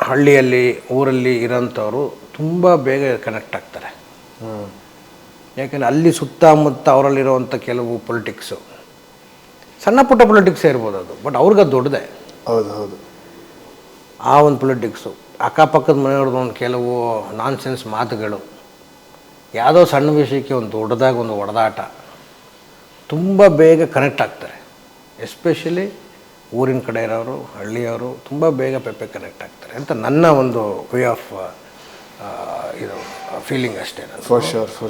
A: ಹಳ್ಳಿಯಲ್ಲಿ ಊರಲ್ಲಿ ಇರೋಂಥವ್ರು ತುಂಬ ಬೇಗ ಕನೆಕ್ಟ್ ಆಗ್ತಾರೆ. ಯಾಕೆಂದರೆ ಅಲ್ಲಿ ಸುತ್ತಮುತ್ತ ಅವರಲ್ಲಿರುವಂಥ ಕೆಲವು ಪೊಲಿಟಿಕ್ಸು, ಸಣ್ಣ ಪುಟ್ಟ ಪೊಲಿಟಿಕ್ಸೇ ಇರ್ಬೋದು ಅದು, ಬಟ್ ಅವ್ರಿಗೆ ಅದು ದೊಡ್ಡದೇ.
B: ಹೌದು.
A: ಆ ಒಂದು ಪೊಲಿಟಿಕ್ಸು, ಅಕ್ಕಪಕ್ಕದ ಮನೆಯವ್ರದ್ದು ಒಂದು ಕೆಲವು ನಾನ್ಸೆನ್ಸ್ ಮಾತುಗಳು, ಯಾವುದೋ ಸಣ್ಣ ವಿಷಯಕ್ಕೆ ಒಂದು ದೊಡ್ಡದಾಗಿ ಒಂದು ಹೊಡೆದಾಟ, ತುಂಬ ಬೇಗ ಕನೆಕ್ಟ್ ಆಗ್ತಾರೆ. ಎಸ್ಪೆಷಲಿ ಊರಿನ ಕಡೆ ಇರೋರು, ಹಳ್ಳಿಯವರು ತುಂಬ ಬೇಗ ಪೆಪ್ಪೆ ಕನೆಕ್ಟ್ ಆಗ್ತಾರೆ ಅಂತ ನನ್ನ ಒಂದು ವೇ ಆಫ್ ಇದು ಫೀಲಿಂಗ್ ಅಷ್ಟೇ.
B: ಫಾರ್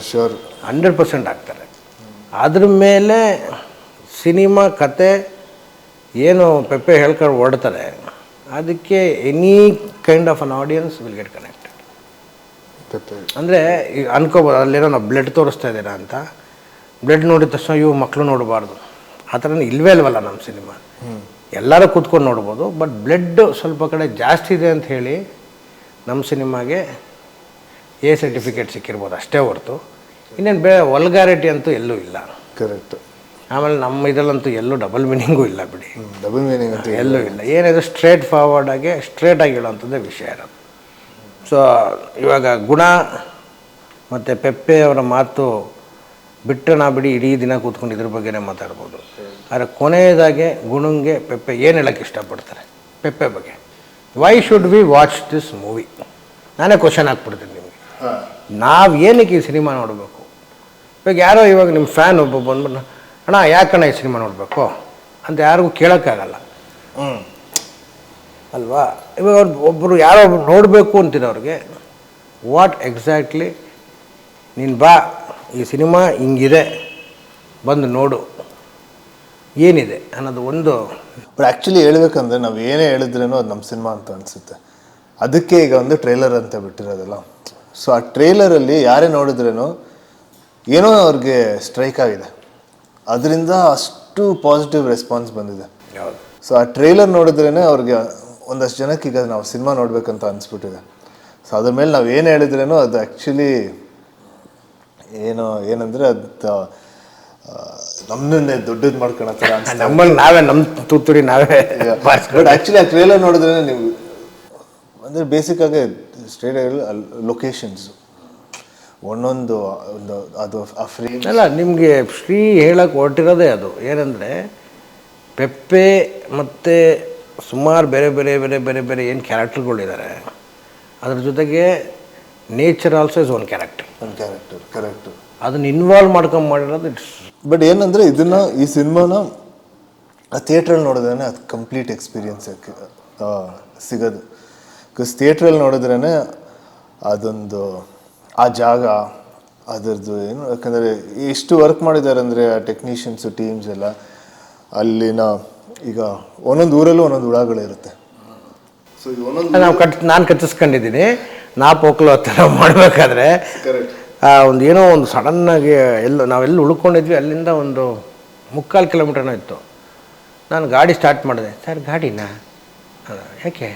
B: ಶ್ಯೂರ್
A: 100% ಆಗ್ತಾರೆ. ಅದ್ರ ಮೇಲೆ ಸಿನಿಮಾ ಕತೆ ಏನು ಪೆಪ್ಪೆ ಹೇಳ್ಕೊಂಡು ಓಡ್ತಾರೆ, ಅದಕ್ಕೆ any kind of an audience will get connected. ಅಂದರೆ ಈಗ ಅನ್ಕೋಬೋದು ಅಲ್ಲೇನೋ ನಾವು ಬ್ಲಡ್ ತೋರಿಸ್ತಾ ಇದ್ದೀರಾ ಅಂತ, ಬ್ಲಡ್ ನೋಡಿದ ತಕ್ಷಣ ಇವು ಮಕ್ಕಳು ನೋಡಬಾರ್ದು ಆ ಥರ ಇಲ್ವೇ ಇಲ್ವಲ್ಲ ನಮ್ಮ ಸಿನಿಮಾ. ಎಲ್ಲರೂ ಕೂತ್ಕೊಂಡು ನೋಡ್ಬೋದು, ಬಟ್ ಬ್ಲಡ್ ಸ್ವಲ್ಪ ಕಡೆ ಜಾಸ್ತಿ ಇದೆ ಅಂತ ಹೇಳಿ ನಮ್ಮ ಸಿನಿಮಾಗೆ ಎ ಸರ್ಟಿಫಿಕೇಟ್ ಸಿಕ್ಕಿರ್ಬೋದು ಅಷ್ಟೇ ಹೊರತು ಇನ್ನೇನು ವಲ್ಗಾರಿಟಿ ಅಂತೂ ಎಲ್ಲೂ ಇಲ್ಲ.
B: ಕರೆಕ್ಟ್.
A: ಆಮೇಲೆ ನಮ್ಮ ಇದರಲ್ಲಂತೂ ಎಲ್ಲೂ ಡಬಲ್ ಮೀನಿಂಗೂ ಇಲ್ಲ ಬಿಡಿ,
B: ಡಬಲ್ ಮೀನಿಂಗ್ ಅಂತ
A: ಎಲ್ಲೂ ಇಲ್ಲ. ಏನಿದೆ ಸ್ಟ್ರೇಟ್ ಫಾರ್ವರ್ಡಾಗೆ ಸ್ಟ್ರೇಟಾಗಿ ಹೇಳೋವಂಥದ್ದೇ ವಿಷಯ ಇರೋದು. ಸೊ ಇವಾಗ ಗುಣ ಮತ್ತು ಪೆಪ್ಪೆ ಅವರ ಮಾತು ಬಿಟ್ಟರೆ ನಾ ಬಿಡಿ ಇಡೀ ದಿನ ಕೂತ್ಕೊಂಡು ಇದ್ರ ಬಗ್ಗೆನೇ ಮಾತಾಡ್ಬೋದು. ಆದರೆ ಕೊನೆಯದಾಗೆ ಗುಣಂಗೆ ಪೆಪ್ಪೆ ಏನು ಹೇಳೋಕ್ಕೆ ಇಷ್ಟಪಡ್ತಾರೆ ಪೆಪ್ಪೆ ಬಗ್ಗೆ, why should we watch this movie? ನಾನೇ ಕ್ವಶನ್ ಹಾಕ್ಬಿಡ್ತೀನಿ ನಿಮಗೆ, ನಾವು ಏನಕ್ಕೆ ಈ ಸಿನಿಮಾ ನೋಡಬೇಕು? ಇವಾಗ ಯಾರೋ ಇವಾಗ ನಿಮ್ಮ ಫ್ಯಾನ್ ಒಬ್ಬ ಬಂದ್ಬಿಟ್ಟು ಅಣ್ಣ ಯಾಕಣ್ಣ ಈ ಸಿನಿಮಾ ನೋಡಬೇಕು ಅಂತ ಯಾರಿಗೂ ಕೇಳೋಕ್ಕಾಗಲ್ಲ ಅಲ್ವಾ? ಇವಾಗ ಒಬ್ಬರು ಯಾರೋ ಒಬ್ರು ನೋಡಬೇಕು ಅಂತಿರೋರಿಗೆ ವಾಟ್ ಎಕ್ಸಾಕ್ಟ್ಲಿ ನೀನು ಬಾ ಈ ಸಿನಿಮಾ ಹಿಂಗಿದೆ ಬಂದು ನೋಡು ಏನಿದೆ ಅನ್ನೋದು ಒಂದು.
B: ಬಟ್ ಆ್ಯಕ್ಚುಲಿ ಹೇಳ್ಬೇಕಂದ್ರೆ ನಾವು ಏನೇ ಹೇಳಿದ್ರೇನೋ ಅದು ನಮ್ಮ ಸಿನಿಮಾ ಅಂತ ಅನಿಸುತ್ತೆ. ಅದಕ್ಕೆ ಈಗ ಒಂದು ಟ್ರೇಲರ್ ಅಂತ ಬಿಟ್ಟಿರೋದಲ್ಲ. ಸೊ ಆ ಟ್ರೇಲರಲ್ಲಿ ಯಾರೇ ನೋಡಿದ್ರೇನೋ ಏನೋ ಅವ್ರಿಗೆ ಸ್ಟ್ರೈಕ್ ಆಗಿದೆ, ಅದರಿಂದ ಅಷ್ಟು ಪಾಸಿಟಿವ್ ರೆಸ್ಪಾನ್ಸ್ ಬಂದಿದೆ. ಸೊ ಆ ಟ್ರೇಲರ್ ನೋಡಿದ್ರೇ ಅವ್ರಿಗೆ ಒಂದಷ್ಟು ಜನಕ್ಕೆ ಈಗ ನಾವು ಸಿನಿಮಾ ನೋಡ್ಬೇಕಂತ ಅನಿಸ್ಬಿಟ್ಟಿದೆ. ಸೊ ಅದ್ರ ಮೇಲೆ ನಾವು ಏನು ಹೇಳಿದ್ರೇನೋ ಅದು ಆ್ಯಕ್ಚುಲಿ ಏನಂದರೆ ಅದು ನಮ್ಮನ್ನೇ ದೊಡ್ಡದು ಮಾಡ್ಕೊಳೋ ಥರ ಅನ್ಸುತ್ತೆ.
A: ನಮ್ಮಲ್ಲಿ ನಾವೇ ನಮ್ಮ ತೂತುರಿ ನಾವೇ.
B: ಬಟ್ ಆ್ಯಕ್ಚುಲಿ ಆ ಟ್ರೇಲರ್ ನೋಡಿದ್ರೆ ನೀವು ಅಂದರೆ ಬೇಸಿಕ್ಕಾಗಿ ಸ್ಟೇಟ್ ಲೊಕೇಶನ್ಸ್ ಒಂದೊಂದು ಒಂದು ಅದು ಆ ಫ್ರೇಮ್
A: ಅಲ್ಲ, ನಿಮಗೆ ಶ್ರೀ ಹೇಳಕ್ಕೆ ಹೊರಟಿರೋದೇ ಅದು ಏನಂದರೆ ಪೆಪ್ಪೆ ಮತ್ತು ಸುಮಾರು ಬೇರೆ ಬೇರೆ ಬೇರೆ ಬೇರೆ ಬೇರೆ ಏನು ಕ್ಯಾರೆಕ್ಟರ್ಗಳಿದ್ದಾರೆ, ಅದ್ರ ಜೊತೆಗೆ nature also is one character.
B: Correct.
A: ಅದನ್ನ ಇನ್ವಾಲ್ವ್ ಮಾಡ್ಕೊಂಡು ಮಾಡಿರೋದು ಇಟ್ಸ್.
B: ಬಟ್ ಏನಂದರೆ ಈ ಸಿನಿಮಾನ ಆ ಥಿಯೇಟ್ರಲ್ಲಿ ನೋಡಿದ್ರೇ ಅದು ಕಂಪ್ಲೀಟ್ ಎಕ್ಸ್ಪೀರಿಯನ್ಸ್ ಸಿಗೋದು. ಬಿಕಾಸ್ ಥಿಯೇಟ್ರಲ್ಲಿ ನೋಡಿದ್ರೇ ಅದೊಂದು ಆ ಜಾಗ ಅದರದ್ದು ಏನು, ಯಾಕಂದರೆ ಎಷ್ಟು ವರ್ಕ್ ಮಾಡಿದ್ದಾರೆ ಅಂದರೆ ಆ ಟೆಕ್ನಿಷಿಯನ್ಸು ಟೀಮ್ಸ್ ಎಲ್ಲ ಅಲ್ಲಿನ. ಈಗ ಒಂದೊಂದು ಊರಲ್ಲೂ ಒಂದೊಂದು ಹುಳಗಳಿರುತ್ತೆ. ಸೊ
A: ನಾನು ಕಚ್ಚಿಸ್ಕೊಂಡಿದ್ದೀನಿ ಪೋಕ್ಲು ಆ ಥರ ಮಾಡಬೇಕಾದ್ರೆ ಒಂದು ಏನೋ ಒಂದು ಸಡನ್ನಾಗಿ ನಾವೆಲ್ಲ ಉಳ್ಕೊಂಡಿದ್ವಿ, ಅಲ್ಲಿಂದ ಒಂದು 3/4 ಕಿಲೋಮೀಟರ್ನೋ ಇತ್ತು. ನಾನು ಗಾಡಿ ಸ್ಟಾರ್ಟ್ ಮಾಡಿದೆ. ಸರ್ ಗಾಡಿನಾ? ಯಾಕೆ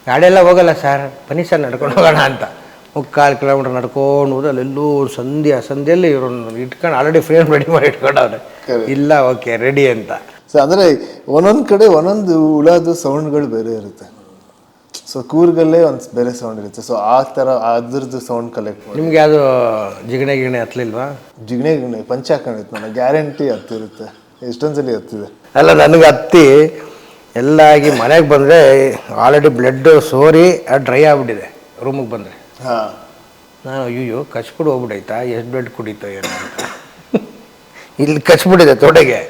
A: ಗಾಡಿಯೆಲ್ಲ ಹೋಗಲ್ಲ ಸರ್, ಬನ್ನಿ ಸರ್ ನಡ್ಕೊಂಡು ಹೋಗೋಣ ಅಂತ 3/4 ಕಿಲೋಮೀಟರ್ ನಡ್ಕೊಂಡು ಹೋದ್ರೆ ಅಲ್ಲೆಲ್ಲೂ ಸಂಧಿಯಲ್ಲಿ ಇವರು ಇಟ್ಕೊಂಡು ಆಲ್ರೆಡಿ ಫ್ರೇಮ್ ರೆಡಿ ಮಾಡಿ ಇಟ್ಕೊಂಡವ್ರೆ. ಇಲ್ಲ ಓಕೆ ರೆಡಿ ಅಂತ.
B: ಸೊ ಅಂದರೆ ಒಂದೊಂದು ಕಡೆ ಒಂದೊಂದು ಹುಳದು ಸೌಂಡ್ಗಳು ಬೇರೆ ಇರುತ್ತೆ. ಸೊ ಕೂರ್ಗಲ್ಲೇ ಒಂದು ಬೇರೆ ಸೌಂಡ್ ಇರುತ್ತೆ. ಸೊ ಆ ಥರ ಅದ್ರದ್ದು ಸೌಂಡ್ ಕಲೆಕ್ಟ್ ಮಾಡಿ.
A: ನಿಮ್ಗೆ ಯಾವುದು ಜಿಗಣೆ ಹತ್ತಲಿಲ್ವಾ?
B: ಜಿಗಣೆ ಪಂಚ ಹಾಕೊಂಡಿತ್ತು ನನಗೆ ಗ್ಯಾರಂಟಿ ಹತ್ತಿರುತ್ತೆ. ಎಷ್ಟೊಂದು ಸಲ ಹತ್ತಿದೆ. ಅಲ್ಲ
A: ನನಗೆ ಹತ್ತಿ ಎಲ್ಲ ಆಗಿ ಮನೆಗೆ ಬಂದರೆ ಆಲ್ರೆಡಿ ಬ್ಲಡ್ ಸೋರಿ ಡ್ರೈ ಆಗಿಬಿಟ್ಟಿದೆ. ರೂಮಿಗೆ ಬಂದರೆ ನಾನು ಅಯ್ಯೋ ಕಚ್ಬಿಟ್ಟು ಹೋಗ್ಬಿಟ್ಟೈತಾ, ಎಷ್ಟು ಬ್ಲಡ್ ಕುಡಿತೋ ಏನೋ ಅಂತ. ಇಲ್ಲಿ ಕಚ್ಬಿಟ್ಟಿದೆ ತೊಡೆಗೆ,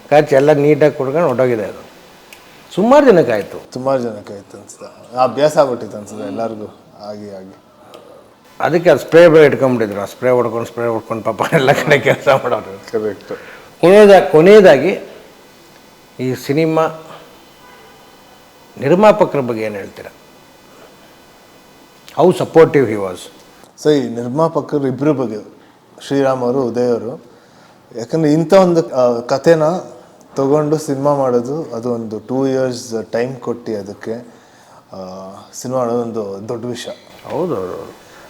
A: ಕಚ್ಚಿ ಎಲ್ಲ ನೀಟಾಗಿ ಕುಡ್ಕೊಂಡು ಹೊಟ್ಟೋಗಿದೆ. ಅದು ಸುಮಾರು ಜನಕ್ಕಾಯಿತು
B: ಅನ್ಸುತ್ತೆ. ಅಭ್ಯಾಸ ಆಗ್ಬಿಟ್ಟಿತ್ತು ಅನ್ಸುತ್ತೆ ಎಲ್ಲರಿಗೂ ಆಗಿ.
A: ಅದಕ್ಕೆ ಅದು ಸ್ಪ್ರೇ ಇಟ್ಕೊಂಡ್ಬಿಟ್ಟಿದ್ರು. ಆ ಸ್ಪ್ರೇ ಹೊಡ್ಕೊಂಡು ಪಾಪ ಎಲ್ಲ ಕಡೆ ಕೆಲಸ ಮಾಡೋರು.
B: ಕರೆಕ್ಟ್.
A: ಕೊನೆಯದಾಗಿ ಈ ಸಿನಿಮಾ ನಿರ್ಮಾಪಕರ ಬಗ್ಗೆ ಏನು ಹೇಳ್ತೀರಾ? How supportive he was?
B: So ಈ ನಿರ್ಮಾಪಕರು ಇಬ್ಬರ ಬಗ್ಗೆ, ಶ್ರೀರಾಮ್ ಅವರು, ಉದಯ್ ಅವರು, ಯಾಕಂದರೆ ಇಂಥ ಒಂದು ಕಥೆನ ತಗೊಂಡು ಸಿನಿಮಾ ಮಾಡೋದು, ಅದು ಒಂದು 2 years ಟೈಮ್ ಕೊಟ್ಟು ಅದಕ್ಕೆ ಸಿನಿಮಾ ಮಾಡೋದೊಂದು ದೊಡ್ಡ ವಿಷಯ.
A: ಹೌದು.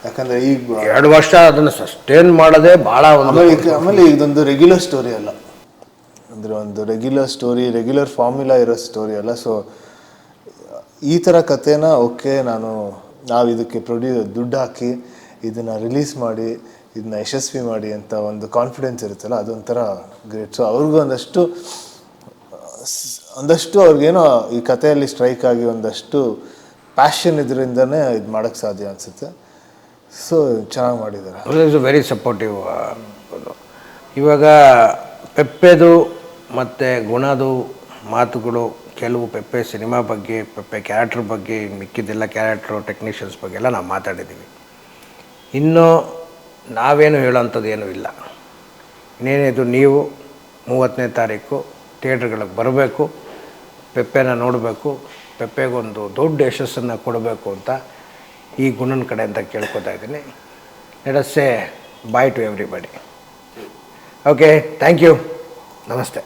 B: ಯಾಕಂದರೆ ಈಗ
A: 2 ವರ್ಷ ಅದನ್ನು ಸಸ್ಟೇನ್ ಮಾಡೋದೇ ಭಾಳ.
B: ಆಮೇಲೆ ಇದೊಂದು ರೆಗ್ಯುಲರ್ ಸ್ಟೋರಿ ಅಲ್ಲ, ಅಂದರೆ ಒಂದು ರೆಗ್ಯುಲರ್ ಫಾರ್ಮುಲಾ ಇರೋ ಸ್ಟೋರಿ ಅಲ್ಲ. ಸೊ ಈ ಥರ ಕಥೆನ ಓಕೆ ನಾವು ಇದಕ್ಕೆ ದುಡ್ಡು ಹಾಕಿ ಇದನ್ನು ರಿಲೀಸ್ ಮಾಡಿ ಇದನ್ನ ಯಶಸ್ವಿ ಮಾಡಿ ಅಂತ ಒಂದು ಕಾನ್ಫಿಡೆನ್ಸ್ ಇರುತ್ತಲ್ಲ, ಅದೊಂಥರ ಗ್ರೇಟ್. ಸೊ ಅವ್ರಿಗೂ ಒಂದಷ್ಟು ಅವ್ರಿಗೇನೋ ಈ ಕಥೆಯಲ್ಲಿ ಸ್ಟ್ರೈಕ್ ಆಗಿ ಒಂದಷ್ಟು ಪ್ಯಾಷನ್ ಇದರಿಂದನೇ ಇದು ಮಾಡೋಕ್ಕೆ ಸಾಧ್ಯ ಅನಿಸುತ್ತೆ. ಸೊ ಚೆನ್ನಾಗಿ ಮಾಡಿದ್ದಾರೆ.
A: Is very supportive. ಇವಾಗ ಪೆಪ್ಪೆದು ಮತ್ತು ಗುಣದು ಮಾತುಗಳು ಕೆಲವು ಪೆಪ್ಪೆ ಸಿನಿಮಾ ಬಗ್ಗೆ, ಪೆಪ್ಪೆ ಕ್ಯಾರೆಕ್ಟ್ರ್ ಬಗ್ಗೆ, ಮಿಕ್ಕಿದ್ದೆಲ್ಲ ಕ್ಯಾರೆಕ್ಟ್ರು ಟೆಕ್ನಿಷಿಯನ್ಸ್ ಬಗ್ಗೆ ಎಲ್ಲ ನಾವು ಮಾತಾಡಿದ್ದೀವಿ. ಇನ್ನೂ ನಾವೇನು ಹೇಳೋಂಥದ್ದು ಏನೂ ಇಲ್ಲ. ಇನ್ನೇನಿದು ನೀವು 30ನೇ ತಾರೀಕು ಥಿಯೇಟ್ರ್ಗಳಿಗೆ ಬರಬೇಕು, ಪೆಪ್ಪೆನ ನೋಡಬೇಕು, ಪೆಪ್ಪೆಗೊಂದು ದೊಡ್ಡ ಯಶಸ್ಸನ್ನು ಕೊಡಬೇಕು ಅಂತ ಈ ಗುಣನ ಕಡೆಯಿಂದ ಕೇಳ್ಕೊತಾ ಇದ್ದೀನಿ. Let us say bye to everybody. Okay, thank you, ನಮಸ್ತೆ.